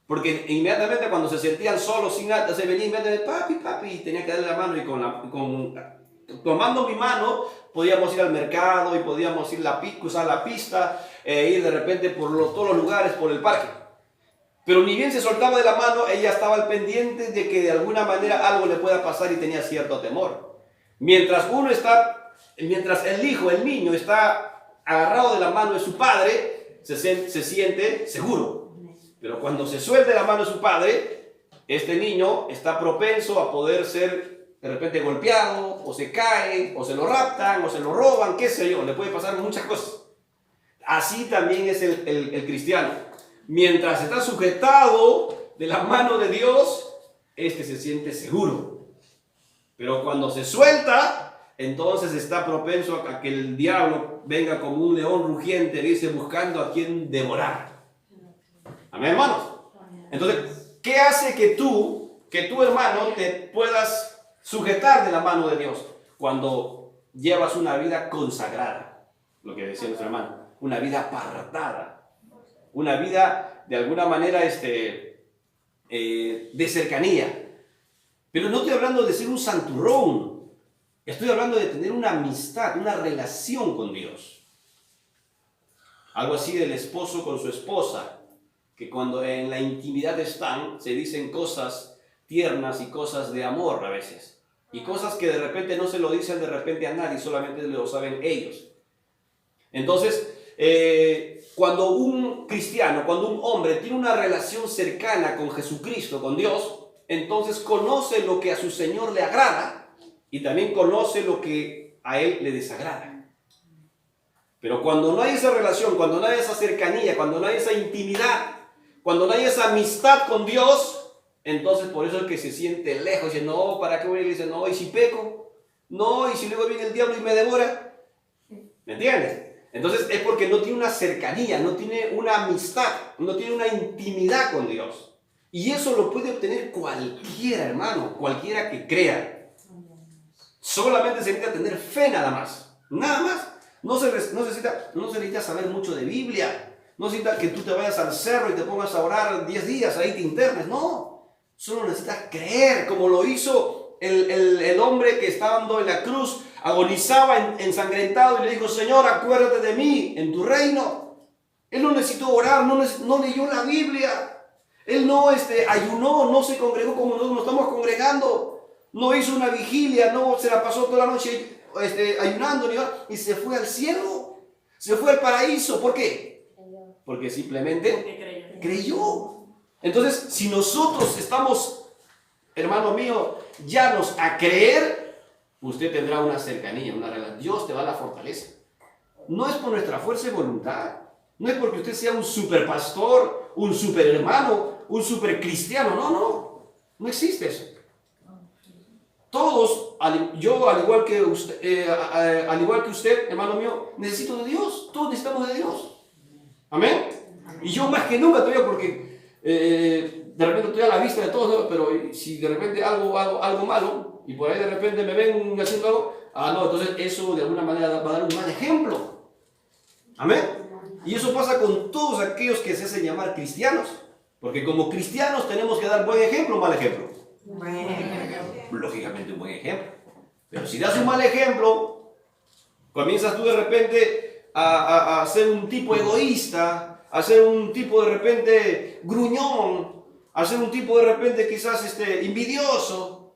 Porque inmediatamente cuando se sentían solos, sin nada, se venía inmediatamente, papi, papi, y tenía que darle la mano y tomando mi mano podíamos ir al mercado y podíamos ir cruzar la pista, ir de repente por todos los lugares, por el parque. Pero ni bien se soltaba de la mano, ella estaba al pendiente de que de alguna manera algo le pueda pasar y tenía cierto temor. Mientras el hijo, el niño, está agarrado de la mano de su padre, se siente seguro. Pero cuando se suelta de la mano de su padre, este niño está propenso a poder ser de repente golpeado, o se cae, o se lo raptan, o se lo roban, qué sé yo, le puede pasar muchas cosas. Así también es el cristiano. Mientras está sujetado de la mano de Dios, se siente seguro. Pero cuando se suelta, entonces está propenso a que el diablo venga como un león rugiente, dice, buscando a quien devorar. Amén, hermanos. Entonces, ¿qué hace que tú, hermano, te puedas sujetar de la mano de Dios? Cuando llevas una vida consagrada, lo que decía nuestro hermano, una vida apartada, una vida de alguna manera de cercanía. Pero no estoy hablando de ser un santurrón, estoy hablando de tener una amistad, una relación con Dios. Algo así del esposo con su esposa, que cuando en la intimidad están, se dicen cosas tiernas y cosas de amor a veces. Y cosas que de repente no se lo dicen de repente a nadie, solamente lo saben ellos. Entonces, cuando un cristiano, cuando un hombre tiene una relación cercana con Jesucristo, con Dios, entonces conoce lo que a su Señor le agrada y también conoce lo que a Él le desagrada. Pero cuando no hay esa relación, cuando no hay esa cercanía, cuando no hay esa intimidad, cuando no hay esa amistad con Dios, entonces por eso es que se siente lejos. Dice, no, ¿para qué voy a la iglesia? No, ¿y si peco? No, ¿y si luego viene el diablo y me devora? ¿Me entiendes? Entonces es porque no tiene una cercanía, no tiene una amistad, no tiene una intimidad con Dios. Y eso lo puede obtener cualquiera, hermano, cualquiera que crea. Solamente se necesita tener fe nada más. Nada más. No se necesita saber mucho de Biblia. No necesita que tú te vayas al cerro y te pongas a orar 10 días, ahí te internes. No. Solo necesitas creer, como lo hizo el hombre que estando en la cruz, agonizaba ensangrentado y le dijo, Señor, acuérdate de mí en tu reino. Él no necesitó orar, no leyó la Biblia. Él no ayunó, no se congregó como nosotros nos estamos congregando. No hizo una vigilia, no se la pasó toda la noche ayunando y se fue al cielo. Se fue al paraíso. ¿Por qué? Porque simplemente creyó. Entonces, si nosotros estamos, hermano mío, llanos a creer, usted tendrá una cercanía, una relación. Dios te va a la fortaleza. No es por nuestra fuerza y voluntad. No es porque usted sea un super pastor, un super hermano, un super cristiano. No existe eso. Todos, yo al igual que usted, hermano mío, necesito de Dios. Todos necesitamos de Dios. Amén. Y yo más que nunca todavía, porque de repente estoy a la vista de todos, ¿no? Pero si de repente hago algo malo y por ahí de repente me ven haciendo algo, entonces eso de alguna manera va a dar un mal ejemplo. Amén. Y eso pasa con todos aquellos que se hacen llamar cristianos, porque como cristianos tenemos que dar buen ejemplo o mal ejemplo. Lógicamente un buen ejemplo. Pero si das un mal ejemplo, comienzas tú de repente a ser un tipo egoísta, a ser un tipo de repente gruñón, a ser un tipo de repente quizás envidioso,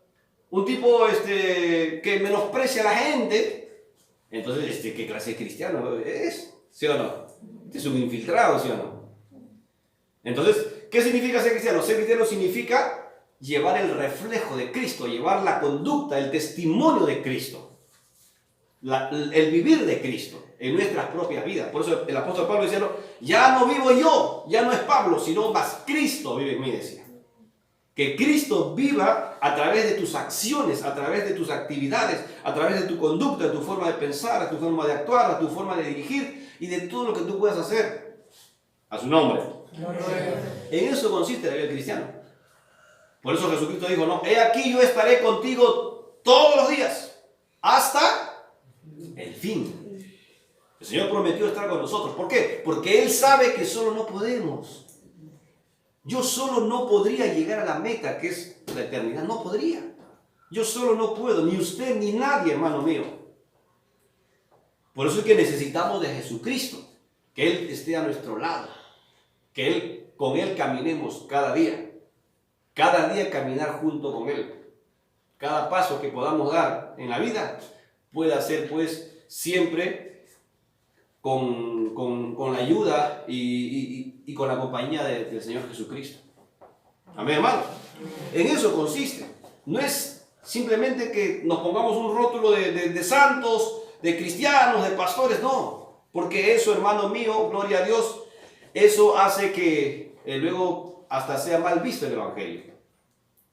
un tipo que menosprecia a la gente, entonces, ¿qué clase de cristiano es? ¿Sí o no? Es un infiltrado, ¿sí o no? Entonces, ¿qué significa ser cristiano? Ser cristiano significa llevar el reflejo de Cristo, llevar la conducta, el testimonio de Cristo, el vivir de Cristo en nuestras propias vidas. Por eso el apóstol Pablo decía, no, ya no vivo yo, ya no es Pablo, sino más Cristo vive en mí, decía. Que Cristo viva a través de tus acciones, a través de tus actividades, a través de tu conducta, de tu forma de pensar, de tu forma de actuar, de tu forma de dirigir y de todo lo que tú puedas hacer. A su nombre. En eso consiste la vida del cristiano. Por eso Jesucristo dijo, no, he aquí yo estaré contigo todos los días, hasta el fin. El Señor prometió estar con nosotros. ¿Por qué? Porque Él sabe que solo no podemos. Yo solo no podría llegar a la meta, que es la eternidad. No podría. Yo solo no puedo, ni usted ni nadie, hermano mío. Por eso es que necesitamos de Jesucristo, que Él esté a nuestro lado, que con Él caminemos cada día caminar junto con Él. Cada paso que podamos dar en la vida pueda ser pues siempre con la ayuda y con la compañía del Señor Jesucristo. Amén, hermano. En eso consiste. No es simplemente que nos pongamos un rótulo de santos, de cristianos, de pastores, no. Porque eso, hermano mío, gloria a Dios, eso hace que luego hasta sea mal visto el Evangelio.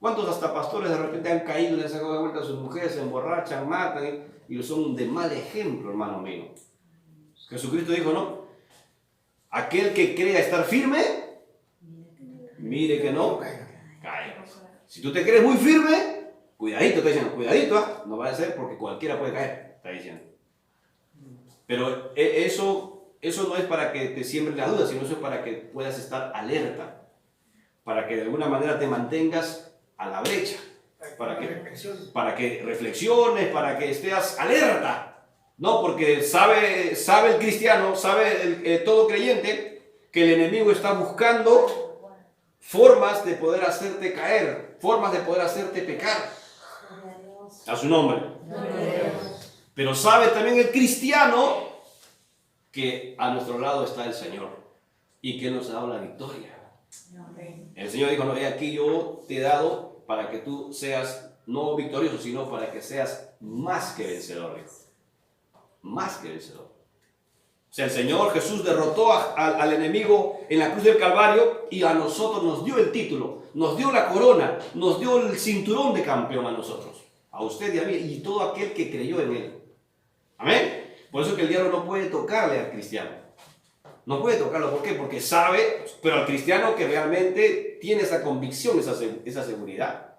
¿Cuántos hasta pastores de repente han caído, les han sacado de vuelta a sus mujeres, se emborrachan, matan y son de mal ejemplo, hermano mío? Jesucristo dijo, ¿no? Aquel que crea estar firme, mire que no caiga. Si tú te crees muy firme, cuidadito, está diciendo, cuidadito, no va a ser porque cualquiera puede caer, está diciendo. Pero eso no es para que te siembre la duda, sino eso es para que puedas estar alerta, para que de alguna manera te mantengas a la brecha, para que reflexiones, para que estés alerta, ¿no? Porque sabe el cristiano, sabe todo creyente, que el enemigo está buscando formas de poder hacerte caer, formas de poder hacerte pecar. A su nombre. Pero sabe también el cristiano que a nuestro lado está el Señor y que nos ha dado la victoria. El Señor dijo, no, aquí yo te he dado para que tú seas no victorioso, sino para que seas más que vencedor. Más que vencedor. O sea, el Señor Jesús derrotó al enemigo en la cruz del Calvario y a nosotros nos dio el título, nos dio la corona, nos dio el cinturón de campeón a nosotros, a usted y a mí y todo aquel que creyó en Él. Amén. Por eso que el diablo no puede tocarle al cristiano. No puede tocarlo. ¿Por qué? Porque sabe, pero al cristiano que realmente tiene esa convicción, esa seguridad.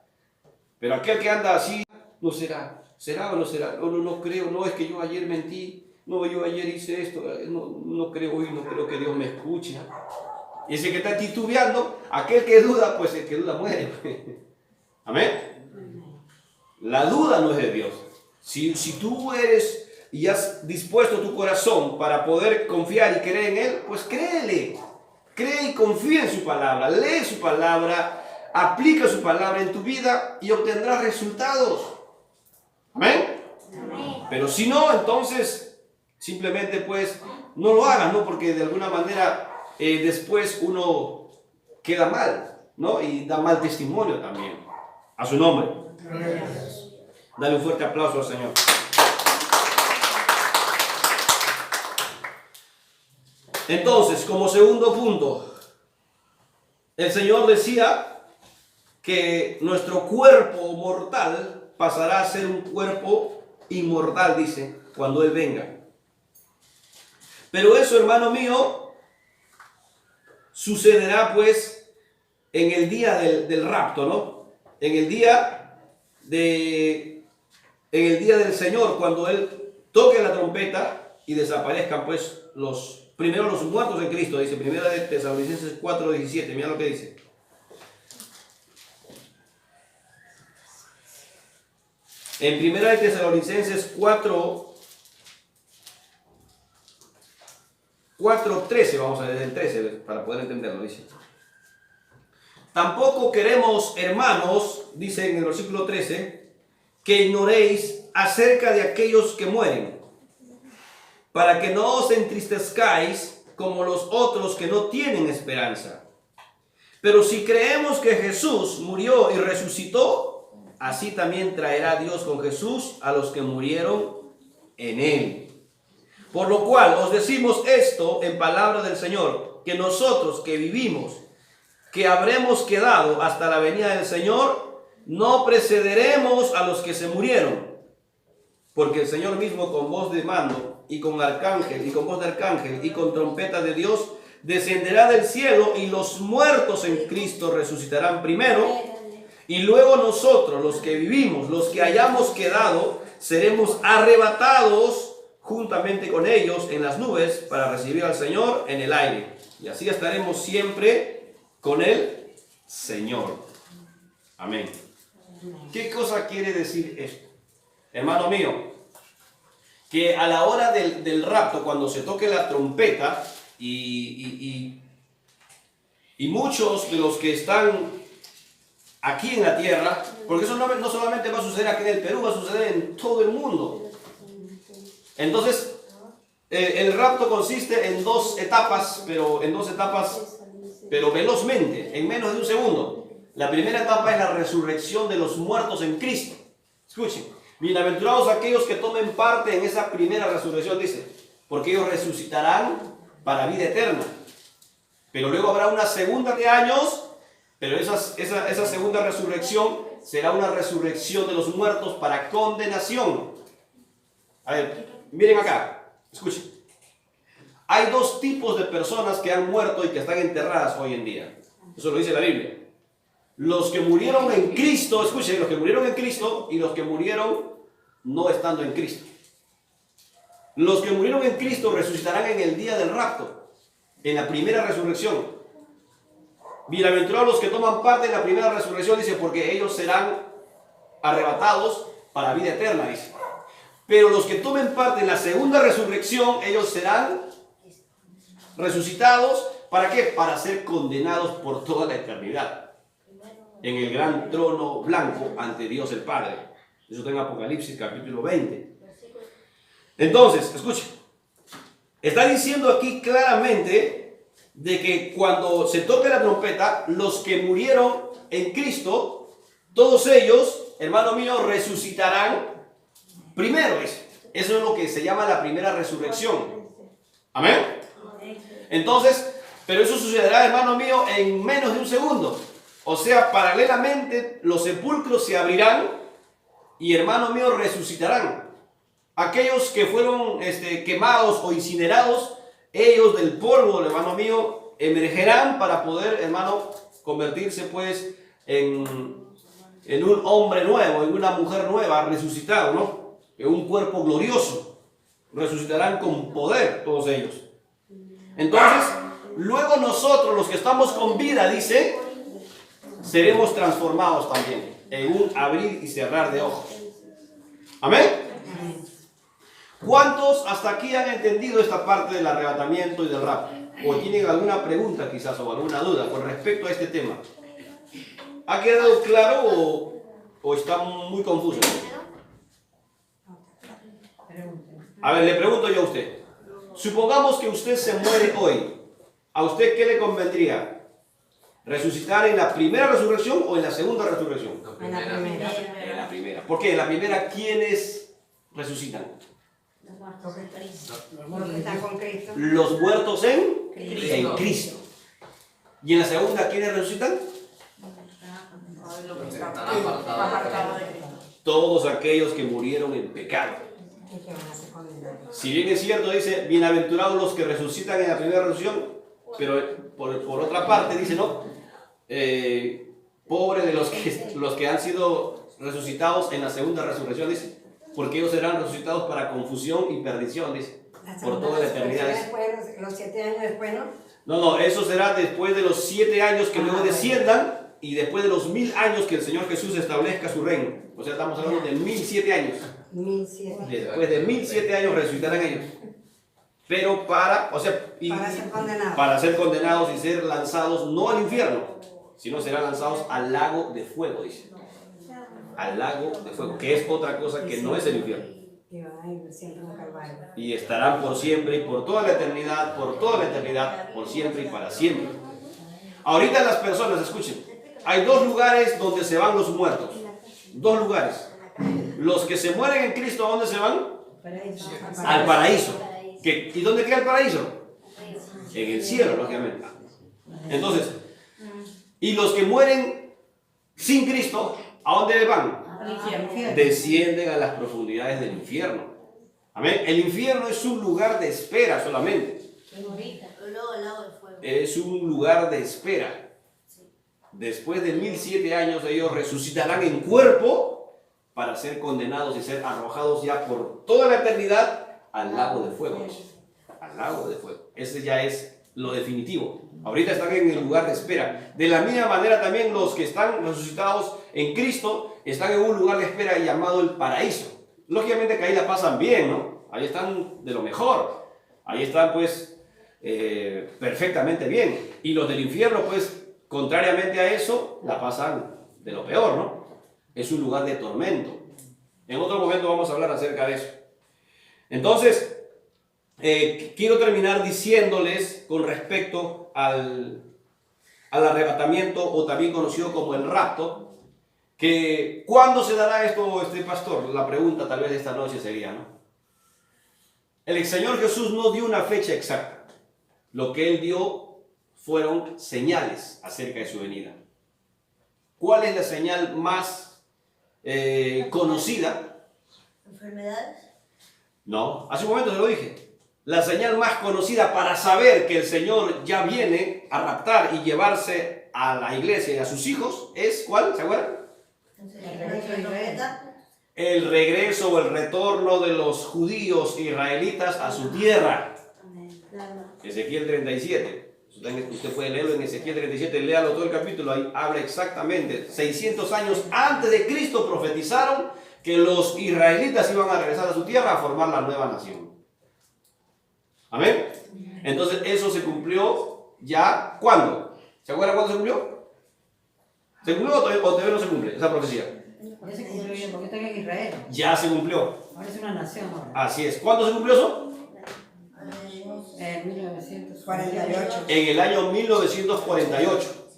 Pero aquel que anda así, no será. ¿Será o no será? No creo, no, es que yo ayer mentí. No, yo ayer hice esto. No creo hoy, no creo que Dios me escuche. Y ese que está titubeando, aquel que duda, pues el que duda muere. Amén. La duda no es de Dios. Si tú eres y has dispuesto tu corazón para poder confiar y creer en Él, pues créele. Cree y confía en su palabra. Lee su palabra, aplica su palabra en tu vida y obtendrás resultados. Amén. Amén. Pero si no, entonces simplemente pues no lo hagas, ¿no? Porque de alguna manera después uno queda mal, ¿no? Y da mal testimonio también. A su nombre. Gracias. Dale un fuerte aplauso al Señor. Entonces, como segundo punto, el Señor decía que nuestro cuerpo mortal pasará a ser un cuerpo inmortal, dice, cuando Él venga. Pero eso, hermano mío, sucederá pues en el día del rapto, ¿no? En el día del Señor, cuando Él toque la trompeta y desaparezcan pues primero los muertos en Cristo, dice, primera de Tesalonicenses 4:17, mira lo que dice. En primera de Tesalonicenses 4:13, vamos a ver el 13 para poder entenderlo, dice. Tampoco queremos, hermanos, dice en el versículo 13, que ignoréis acerca de aquellos que mueren, para que no os entristezcáis como los otros que no tienen esperanza. Pero si creemos que Jesús murió y resucitó, así también traerá Dios con Jesús a los que murieron en él. Por lo cual os decimos esto en palabra del Señor, que nosotros que vivimos, que habremos quedado hasta la venida del Señor, no precederemos a los que se murieron. Porque el Señor mismo con voz de mando y con arcángel y con voz de arcángel y con trompeta de Dios descenderá del cielo, y los muertos en Cristo resucitarán primero, y luego nosotros, los que vivimos, los que hayamos quedado, seremos arrebatados juntamente con ellos en las nubes para recibir al Señor en el aire. Y así estaremos siempre con el Señor. Amén. ¿Qué cosa quiere decir esto? Hermano mío, que a la hora del rapto, cuando se toque la trompeta, y muchos de los que están aquí en la tierra, porque eso no solamente va a suceder aquí en el Perú, va a suceder en todo el mundo. Entonces, el rapto consiste en dos etapas, pero velozmente, en menos de un segundo. La primera etapa es la resurrección de los muertos en Cristo. Escuchen, bienaventurados aquellos que tomen parte en esa primera resurrección, dice, porque ellos resucitarán para vida eterna. Pero luego habrá una segunda de años, pero esa segunda resurrección será una resurrección de los muertos para condenación. A ver, miren acá, escuchen. Hay dos tipos de personas que han muerto y que están enterradas hoy en día. Eso lo dice la Biblia. Los que murieron en Cristo, escuchen, los que murieron en Cristo y los que murieron no estando en Cristo. Los que murieron en Cristo resucitarán en el día del rapto, en la primera resurrección. Bienaventurados los que toman parte en la primera resurrección, dice, porque ellos serán arrebatados para vida eterna, dice. Pero los que tomen parte en la segunda resurrección, ellos serán resucitados, ¿para qué? Para ser condenados por toda la eternidad en el gran trono blanco ante Dios el Padre. Eso está en Apocalipsis capítulo 20. Entonces, escuchen, está diciendo aquí claramente de que cuando se toque la trompeta, los que murieron en Cristo, todos ellos, hermano mío, resucitarán primero. Eso es lo que se llama la primera resurrección. Amén. Entonces, pero eso sucederá, hermano mío, en menos de un segundo. O sea, paralelamente los sepulcros se abrirán y, hermano mío, resucitarán. Aquellos que fueron quemados o incinerados, ellos del polvo, hermano mío, emergerán para poder, hermano, convertirse pues en un hombre nuevo, en una mujer nueva, resucitado, ¿no? En un cuerpo glorioso. Resucitarán con poder todos ellos. Entonces, luego nosotros, los que estamos con vida, dice, seremos transformados también en un abrir y cerrar de ojos. Amén. ¿Cuántos hasta aquí han entendido esta parte del arrebatamiento y del rapto? ¿O tienen alguna pregunta quizás o alguna duda con respecto a este tema? ¿Ha quedado claro o está muy confuso? A ver, le pregunto yo a usted. Supongamos que usted se muere hoy. ¿A usted qué le convendría? ¿Resucitar en la primera resurrección o en la segunda resurrección? En la primera. En la primera. ¿Por qué? En la primera, ¿quiénes resucitan? Los que están con Cristo. Los muertos en Cristo. ¿Y en la segunda, quiénes resucitan? Todos aquellos que murieron en pecado. Si bien es cierto, dice, bienaventurados los que resucitan en la primera resurrección, pero por otra parte dice, ¿no? Pobre de los que han sido resucitados en la segunda resurrección, dice, porque ellos serán resucitados para confusión y perdición, dice, por toda la eternidad. Después, los 7 años después, ¿no? No, eso será después de los 7 años que luego desciendan y después de los 1000 años que el Señor Jesús establezca su reino. O sea, estamos hablando de 1007 años. 1007. Después de 1007 años resucitarán ellos. Pero para ser condenados. Para ser condenados y ser lanzados no al infierno, sino serán lanzados al lago de fuego, dice. al lago de fuego, que es otra cosa que no es el infierno. Y van a ir siempre en un calvario. Y estarán por siempre y por toda la eternidad, por siempre y para siempre. Ahorita las personas, escuchen, hay dos lugares donde se van los muertos. Dos lugares. Los que se mueren en Cristo, ¿a dónde se van? Paraíso. Al paraíso. ¿Y dónde queda el paraíso? En el cielo, lógicamente. Entonces, y los que mueren sin Cristo, ¿a dónde van? Al infierno. Descienden a las profundidades del infierno. Amén. El infierno es un lugar de espera solamente. Luego el lago de fuego. Es un lugar de espera. Después de 1007 años ellos resucitarán en cuerpo para ser condenados y ser arrojados ya por toda la eternidad al lago de fuego. Al lago de fuego. Ese ya es lo definitivo. Ahorita están en el lugar de espera. De la misma manera también los que están resucitados en Cristo están en un lugar de espera llamado el paraíso. Lógicamente que ahí la pasan bien, ¿no? Ahí están de lo mejor. Ahí están pues perfectamente bien. Y los del infierno pues contrariamente a eso la pasan de lo peor, ¿no? Es un lugar de tormento. En otro momento vamos a hablar acerca de eso. Entonces, quiero terminar diciéndoles con respecto al arrebatamiento, o también conocido como el rapto, que ¿cuándo se dará esto, pastor? La pregunta tal vez de esta noche sería, ¿no? El Señor Jesús no dio una fecha exacta. Lo que Él dio fueron señales acerca de su venida. ¿Cuál es la señal más conocida? ¿Enfermedades? No, hace un momento se lo dije. La señal más conocida para saber que el Señor ya viene a raptar y llevarse a la iglesia y a sus hijos es, ¿cuál? ¿Se acuerdan? El regreso o el retorno de los judíos israelitas a su tierra. Ezequiel 37. Usted puede leerlo en Ezequiel 37, léalo todo el capítulo, ahí habla exactamente. 600 años antes de Cristo profetizaron que los israelitas iban a regresar a su tierra a formar la nueva nación. Amén. Entonces eso se cumplió ya, ¿cuándo? ¿Se acuerdan cuándo se cumplió? ¿Se cumplió o todavía no se cumple esa profecía? Ya se cumplió bien, porque está en Israel. Ya se cumplió. Ahora es una nación ahora. Así es. ¿Cuándo se cumplió eso? En 1948. En el año 1948.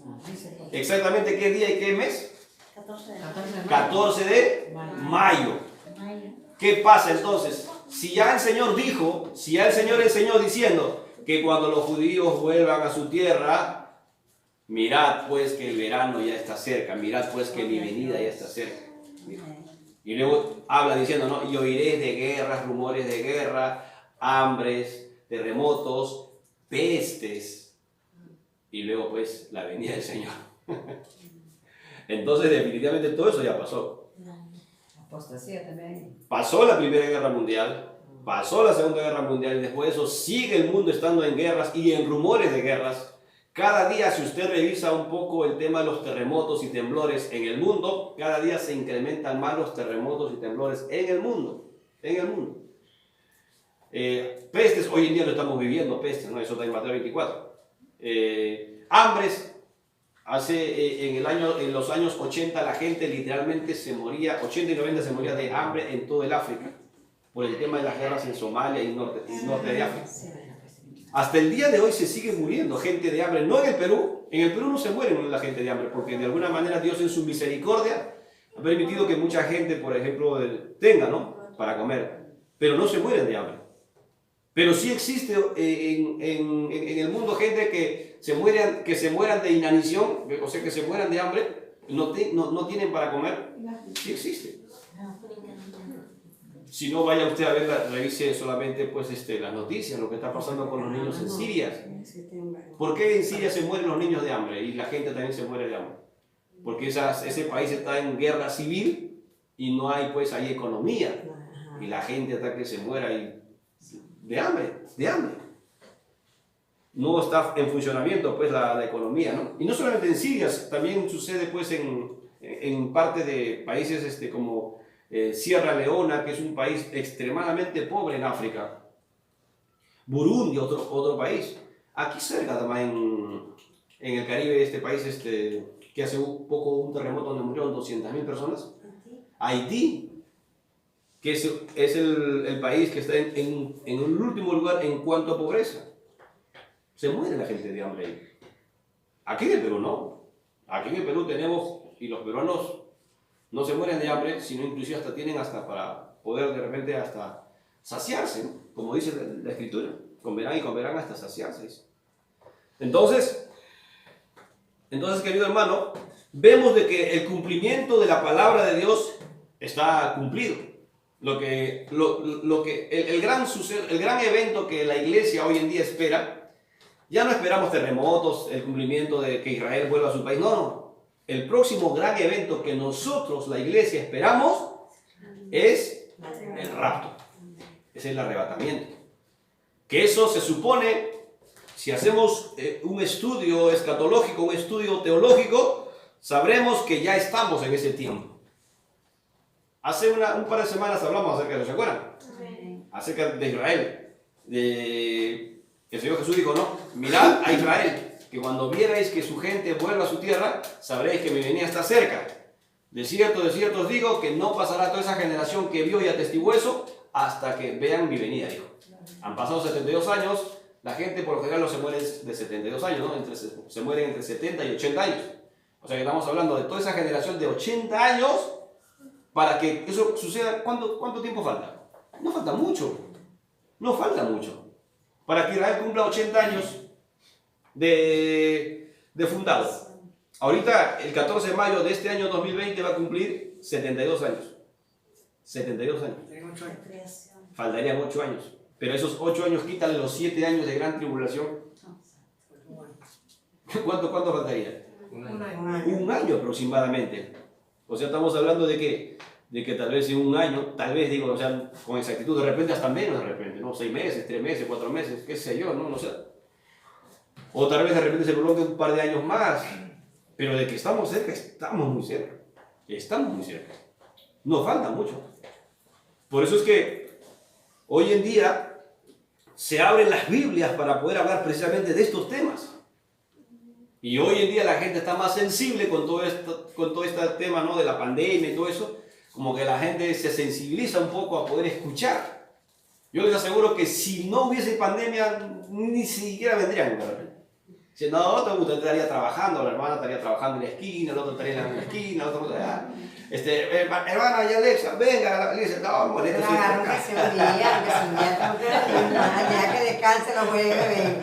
¿Exactamente qué día y qué mes? 14 de mayo. ¿Qué pasa entonces? Si ya el Señor dijo, si ya el Señor enseñó diciendo que cuando los judíos vuelvan a su tierra, mirad pues que el verano ya está cerca, mirad pues que mi venida ya está cerca. Y luego habla diciendo, ¿no? Y oiréis de guerras, rumores de guerra, hambres, terremotos, pestes, y luego pues la venida del Señor. Entonces definitivamente todo eso ya pasó. Apostasía también. Pasó la Primera Guerra Mundial, pasó la Segunda Guerra Mundial, y después de eso sigue el mundo estando en guerras y en rumores de guerras. Cada día, si usted revisa un poco el tema de los terremotos y temblores en el mundo, cada día se incrementan más los terremotos y temblores en el mundo. En el mundo. Pestes, hoy en día lo estamos viviendo, pestes, ¿no? Eso está en Mateo 24. Hambres, en los años 80 la gente literalmente se moría, 80 y 90 se moría de hambre en todo el África, por el tema de las guerras en Somalia y norte de África. Hasta el día de hoy se sigue muriendo gente de hambre, no en el Perú no se muere la gente de hambre, porque de alguna manera Dios en su misericordia ha permitido que mucha gente, por ejemplo, tenga, ¿no?, para comer, pero no se mueren de hambre. Pero sí existe en el mundo gente que se mueran de inanición, o sea, que se mueran de hambre, no tienen para comer. Sí existe. Si no, vaya usted a ver, revise solamente pues, las noticias, lo que está pasando con los niños en Siria. ¿Por qué en Siria se mueren los niños de hambre y la gente también se muere de hambre? Porque ese país está en guerra civil y no hay pues ahí economía. Y la gente hasta que se muera de hambre. No está en funcionamiento pues la economía, ¿no? Y no solamente en Siria, también sucede pues en parte de países como Sierra Leona, que es un país extremadamente pobre en África. Burundi, otro país. Aquí cerca también en el Caribe, este país que hace poco un terremoto donde murieron 200.000 personas. Haití, que es el país que está en el último lugar en cuanto a pobreza. Se muere la gente de hambre ahí. Aquí en el Perú no. Aquí en el Perú tenemos, y los peruanos no se mueren de hambre, sino inclusive hasta tienen hasta para poder de repente hasta saciarse, ¿no? Como dice la Escritura, comerán y comerán hasta saciarse. Entonces, querido hermano, vemos de que el cumplimiento de la palabra de Dios está cumplido. El gran suceso, el gran evento que la iglesia hoy en día espera, ya no esperamos terremotos, el cumplimiento de que Israel vuelva a su país, no. El próximo gran evento que nosotros, la iglesia, esperamos es el rapto, es el arrebatamiento. Que eso se supone, si hacemos un estudio escatológico, un estudio teológico, sabremos que ya estamos en ese tiempo. Hace un par de semanas hablamos acerca de eso, ¿se acuerdan? Acerca de Israel. El Señor Jesús dijo, no, mirad a Israel, que cuando vierais que su gente vuelva a su tierra, sabréis que mi venida está cerca. De cierto os digo que no pasará toda esa generación que vio y atestiguó eso hasta que vean mi venida, dijo. Han pasado 72 años, la gente por lo general no se muere de 72 años, ¿no? Se mueren entre 70 y 80 años. O sea que estamos hablando de toda esa generación de 80 años para que eso suceda. ¿Cuánto tiempo falta? No falta mucho. No falta mucho. Para que Israel cumpla 80 años de fundado. Ahorita, el 14 de mayo de este año 2020 va a cumplir 72 años. 72 años. Faltarían 8 años. Pero esos 8 años quítale los 7 años de gran tribulación. ¿Cuánto faltaría? Un año aproximadamente. O sea, estamos hablando de que tal vez en un año, tal vez digo, o sea, con exactitud, de repente hasta menos de repente, ¿no? 6 meses, 3 meses, 4 meses, qué sé yo, no sé. O tal vez de repente se prolongue un par de años más. Pero de que estamos cerca, estamos muy cerca. Estamos muy cerca. Nos falta mucho. Por eso es que hoy en día se abren las Biblias para poder hablar precisamente de estos temas. Y hoy en día la gente está más sensible con todo este tema, ¿no? De la pandemia y todo eso. Como que la gente se sensibiliza un poco a poder escuchar. Yo les aseguro que si no hubiese pandemia, ni siquiera vendrían de repente. Si no, usted estaría trabajando, la hermana estaría trabajando en la esquina, el otro estaría en la esquina, el otro hermana y Alexa, venga, Alexa, no, molesto. Claro, que se un día, ya que descanse los jueves, vengo.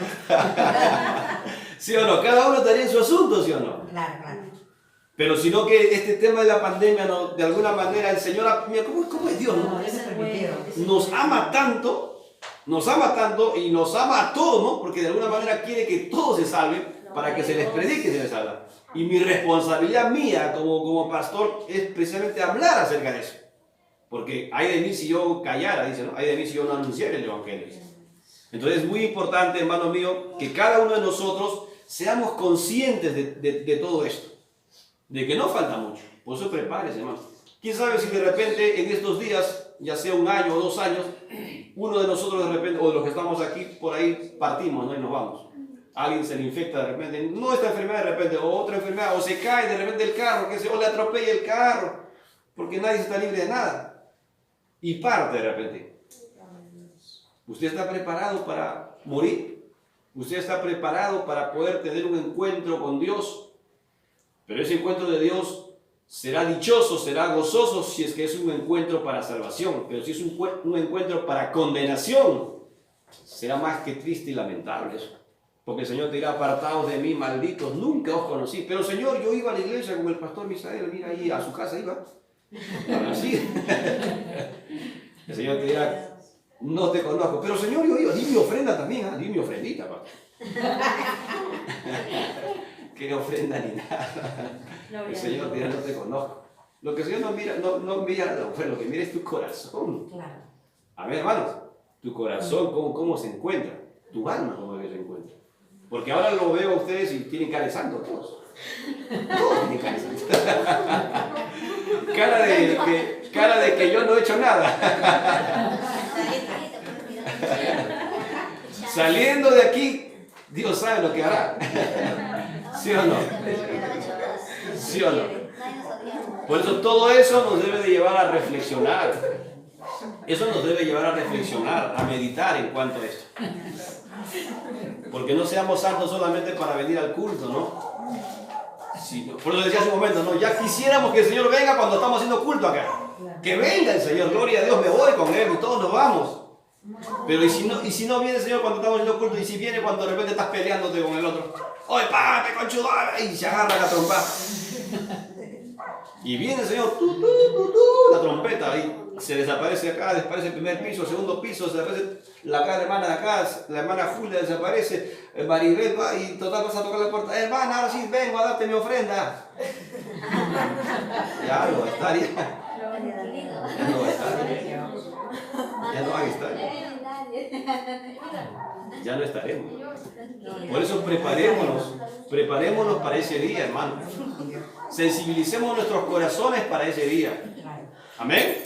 ¿Sí o no? Cada uno estaría en su asunto, ¿sí o no? Claro. Pero sino que este tema de la pandemia, ¿no? De alguna manera el Señor, mira, ¿cómo es Dios? ¿No? Nos ama tanto y nos ama a todos, ¿no? Porque de alguna manera quiere que todos se salven para que se les predique y se les salga. Y mi responsabilidad mía como pastor es precisamente hablar acerca de eso. Porque hay de mí si yo callara, dice, ¿no? Hay de mí si yo no anunciara el Evangelio. Entonces es muy importante, hermano mío, que cada uno de nosotros seamos conscientes de todo esto. De que no falta mucho. Por eso prepárese, hermano. ¿Quién sabe si de repente en estos días, ya sea un año o 2 años, uno de nosotros de repente, o de los que estamos aquí, por ahí partimos, ¿no? Y nos vamos. Alguien se le infecta de repente, no esta enfermedad de repente, o otra enfermedad, o se cae de repente el carro, o le atropella el carro, porque nadie está libre de nada. Y parte de repente. ¿Usted está preparado para morir? ¿Usted está preparado para poder tener un encuentro con Dios? Pero ese encuentro de Dios será dichoso, será gozoso si es que es un encuentro para salvación. Pero si es un encuentro para condenación, será más que triste y lamentable eso. Porque el Señor te dirá, apartados de mí, malditos, nunca os conocí. Pero Señor, yo iba a la iglesia con el pastor Misael, mira ahí a su casa iba. Ahora sí. El Señor te dirá, no te conozco. Pero Señor, yo iba, di mi ofrenda también, di mi ofrendita, papá. Que ofrenda ni nada. El Señor dirá, no te conozco. Lo que el Señor no mira, no mira, lo que mira es tu corazón. Claro. A ver, hermanos, tu corazón, ¿cómo se encuentra? Tu alma, ¿cómo se encuentra? Porque ahora lo veo a ustedes y tienen cara de santo todos. Todos tienen cara de santo. cara de que yo no he hecho nada. Saliendo de aquí, Dios sabe lo que hará. ¿Sí o no? ¿Sí o no? Nadie nos odia. Por eso todo eso nos debe de llevar a reflexionar. Eso nos debe llevar a reflexionar, a meditar en cuanto a esto. Porque no seamos santos solamente para venir al culto, ¿no? Sí, por eso decía hace un momento, ¿no? Ya quisiéramos que el Señor venga cuando estamos haciendo culto acá. Que venga el Señor, gloria a Dios, me voy con Él y todos nos vamos. Pero ¿y si no viene el Señor cuando estamos haciendo culto? Y si viene cuando de repente estás peleándote con el otro. ¡Oye, págate, conchudo! Y se agarra la trompa. Y viene el Señor, la trompeta, y se desaparece acá, desaparece el primer piso, el segundo piso, desaparece la hermana de acá, la hermana Julia desaparece, Maribel va y total vas a tocar la puerta, hermana, ahora sí vengo a darte mi ofrenda. Ya no va a estar, ya no va a estar, ya no va a estar, ya no estaremos. Por eso preparémonos para ese día, hermano. Sensibilicemos nuestros corazones para ese día. Amén.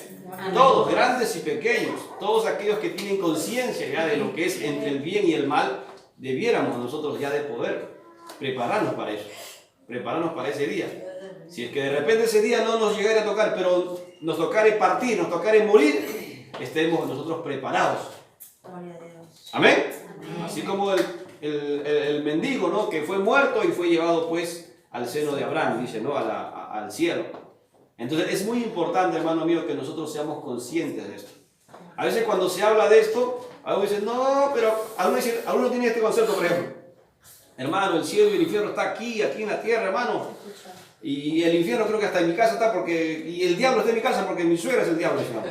Todos, grandes y pequeños, todos aquellos que tienen conciencia ya de lo que es entre el bien y el mal, debiéramos nosotros ya de poder prepararnos para eso, prepararnos para ese día. Si es que de repente ese día no nos llegara a tocar, pero nos tocare partir, nos tocare morir, estemos nosotros preparados. Amén. Así como el mendigo, ¿no? Que fue muerto y fue llevado pues al seno de Abraham, dice, ¿no? Al cielo. Entonces es muy importante, hermano mío, que nosotros seamos conscientes de esto. A veces cuando se habla de esto, algunos dicen, no, pero algunos tienen este concepto, por ejemplo. Hermano, el cielo y el infierno está aquí en la tierra, hermano. Y el infierno creo que hasta en mi casa está porque... Y el diablo está en mi casa porque mi suegra es el diablo, ¿no?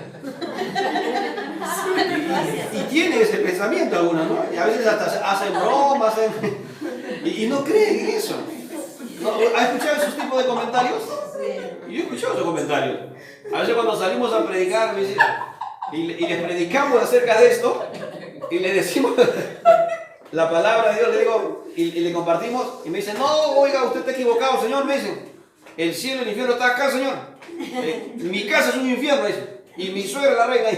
Y tiene ese pensamiento algunos, ¿no? Y a veces hasta hacen bromas, y no creen en eso. ¿No? ¿Has escuchado esos tipos de comentarios? Yo he escuchado esos comentarios. A veces cuando salimos a predicar y les predicamos acerca de esto y le decimos la palabra de Dios, le digo, y le compartimos y me dicen, no, oiga, usted está equivocado, Señor, me dicen. El cielo y el infierno está acá, Señor. Mi casa es un infierno, dice. Y mi suegra la reina.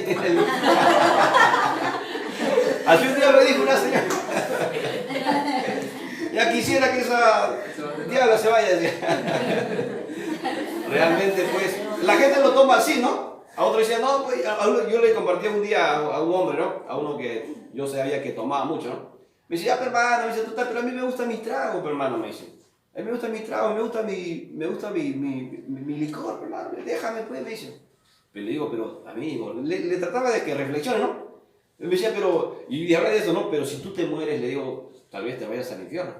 Así un día me dijo una señora. Ya quisiera que esa diabla se vaya, decía. Realmente, pues, la gente lo toma así, ¿no? A otro decía, no, pues, yo le compartí un día a un hombre, ¿no? A uno que yo sabía que tomaba mucho, ¿no? Me dice, ya, pero hermano, me dice, total, pero a mí me gusta mi trago, pero hermano, me dice. A mí me gusta mi trago, me gusta mi licor, pero hermano, déjame, pues, me dice. Pero le digo, pero amigo, le trataba de que reflexione, ¿no? Me decía, pero, y habla de eso, ¿no? Pero si tú te mueres, le digo, tal vez te vayas al infierno.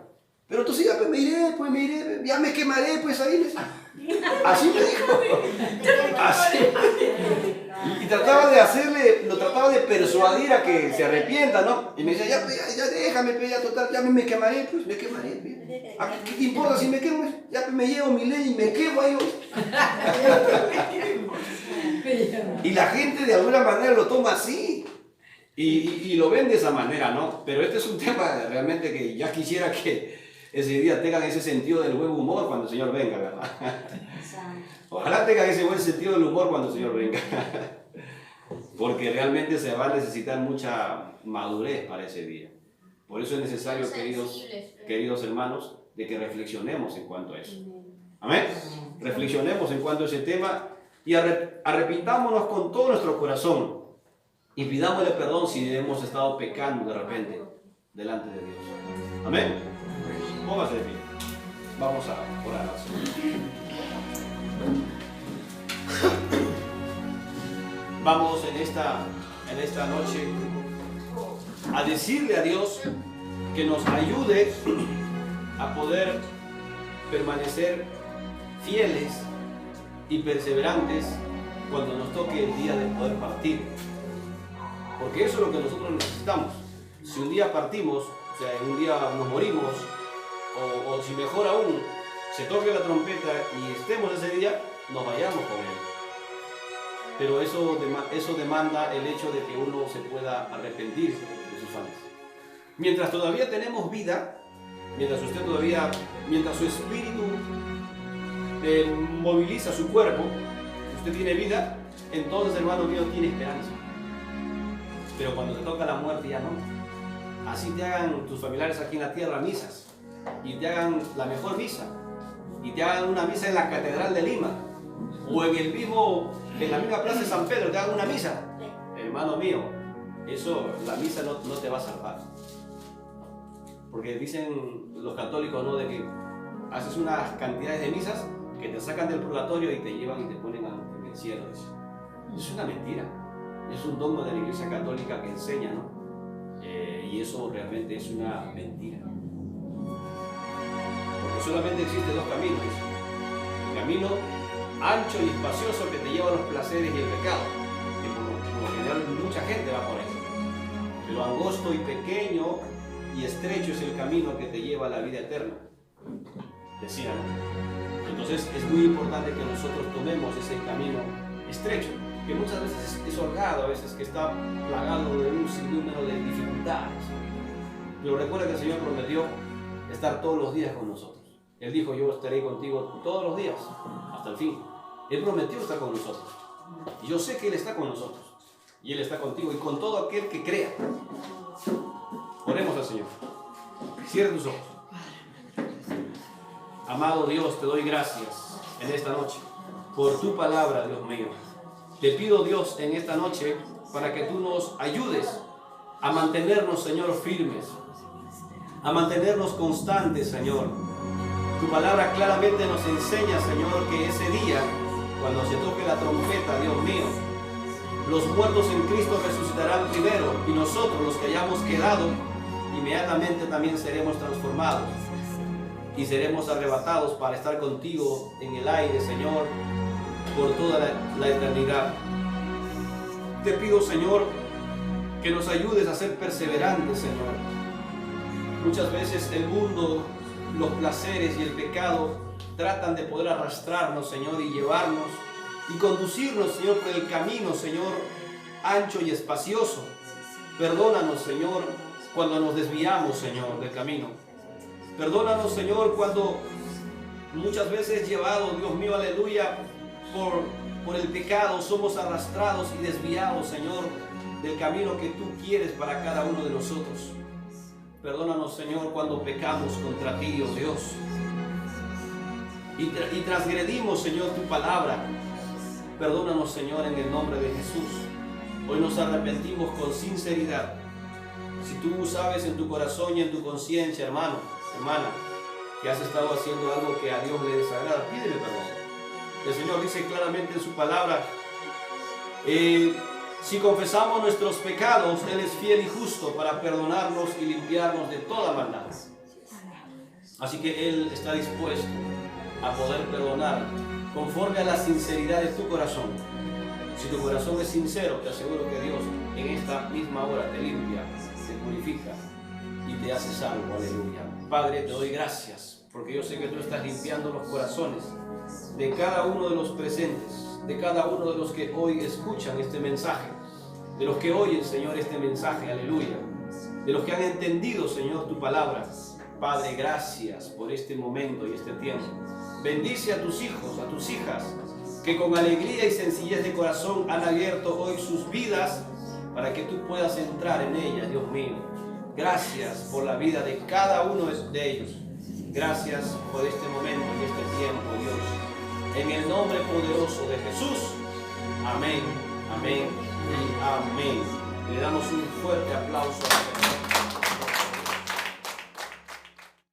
Pero tú sigas, pues me iré, ya me quemaré, pues ahí. Así me dijo. Así. Y trataba de persuadir a que se arrepienta, ¿no? Y me decía, ya déjame, ya total, ya me quemaré, pues me quemaré. ¿Qué te importa si me quemo? Ya me llevo mi ley y me quemo ahí. Y la gente de alguna manera lo toma así. Y lo ven de esa manera, ¿no? Pero este es un tema realmente que ya quisiera que ese día tengan ese sentido del buen humor cuando el Señor venga, ¿verdad? Ojalá tengan ese buen sentido del humor cuando el Señor venga. Porque realmente se va a necesitar mucha madurez para ese día. Por eso es necesario, queridos hermanos, de que reflexionemos en cuanto a eso. Amén. Reflexionemos en cuanto a ese tema y arrepintámonos con todo nuestro corazón y pidámosle perdón si hemos estado pecando de repente delante de Dios. Amén. Póngase de pie. Vamos a orar al Señor. Vamos en esta noche a decirle a Dios que nos ayude a poder permanecer fieles y perseverantes cuando nos toque el día de poder partir. Porque eso es lo que nosotros necesitamos. Si un día partimos, o sea, un día nos morimos, o si mejor aún, se toque la trompeta y estemos ese día, nos vayamos con Él. Pero eso demanda el hecho de que uno se pueda arrepentir de sus faltas. Mientras todavía tenemos vida, mientras su espíritu moviliza su cuerpo, usted tiene vida, entonces, hermano mío, tiene esperanza. Pero cuando te toca la muerte ya no. Así te hagan tus familiares aquí en la tierra misas y te hagan la mejor misa. y te hagan una misa en la Catedral de Lima o en la misma Plaza de San Pedro te hagan una misa, hermano mío, eso, la misa no te va a salvar. Porque dicen los católicos, ¿no?, de que haces unas cantidades de misas que te sacan del purgatorio y te llevan y te ponen en el cielo. Es una mentira. Es un dogma de la Iglesia Católica que enseña, ¿no? Y eso realmente es una mentira. Porque solamente existen dos caminos. El camino ancho y espacioso que te lleva a los placeres y el pecado, que por lo general mucha gente va por eso. Pero angosto y pequeño y estrecho es el camino que te lleva a la vida eterna, decían. Entonces es muy importante que nosotros tomemos ese camino estrecho, que muchas veces es holgado, a veces que está plagado de un sinnúmero de dificultades. Pero recuerda que el Señor prometió estar todos los días con nosotros. Él dijo, yo estaré contigo todos los días, hasta el fin. Él prometió estar con nosotros. Y yo sé que Él está con nosotros. Y Él está contigo y con todo aquel que crea. Oremos al Señor. Cierra tus ojos. Amado Dios, te doy gracias en esta noche por tu palabra, Dios mío. Te pido, Dios, en esta noche para que tú nos ayudes a mantenernos, Señor, firmes, a mantenernos constantes, Señor. Tu palabra claramente nos enseña, Señor, que ese día, cuando se toque la trompeta, Dios mío, los muertos en Cristo resucitarán primero y nosotros, los que hayamos quedado, inmediatamente también seremos transformados y seremos arrebatados para estar contigo en el aire, Señor, por toda la eternidad. Te pido, Señor, que nos ayudes a ser perseverantes, Señor. Muchas veces el mundo, los placeres y el pecado tratan de poder arrastrarnos, Señor, y llevarnos y conducirnos, Señor, por el camino, Señor, ancho y espacioso. Perdónanos, Señor, cuando nos desviamos, Señor, del camino. Perdónanos, Señor, cuando muchas veces llevados, Dios mío, aleluya, por el pecado somos arrastrados y desviados, Señor, del camino que tú quieres para cada uno de nosotros. Perdónanos, Señor, cuando pecamos contra ti, oh Dios, y transgredimos, Señor, tu palabra. Perdónanos, Señor, en el nombre de Jesús. Hoy nos arrepentimos con sinceridad. Si tú sabes en tu corazón y en tu conciencia, hermano, hermana, que has estado haciendo algo que a Dios le desagrada, pídele perdón. El Señor dice claramente en su palabra, si confesamos nuestros pecados, Él es fiel y justo para perdonarnos y limpiarnos de toda maldad. Así que Él está dispuesto a poder perdonar conforme a la sinceridad de tu corazón. Si tu corazón es sincero, te aseguro que Dios en esta misma hora te limpia, te purifica y te hace salvo. Aleluya. Padre, te doy gracias porque yo sé que tú estás limpiando los corazones de cada uno de los presentes, de cada uno de los que hoy escuchan este mensaje, de los que oyen, Señor, este mensaje, aleluya, de los que han entendido, Señor, tu palabra. Padre, gracias por este momento y este tiempo. Bendice a tus hijos, a tus hijas, que con alegría y sencillez de corazón han abierto hoy sus vidas para que tú puedas entrar en ellas, Dios mío. Gracias por la vida de cada uno de ellos. Gracias por este momento y este tiempo, Dios. En el nombre poderoso de Jesús. Amén, amén y amén. Le damos un fuerte aplauso al Señor.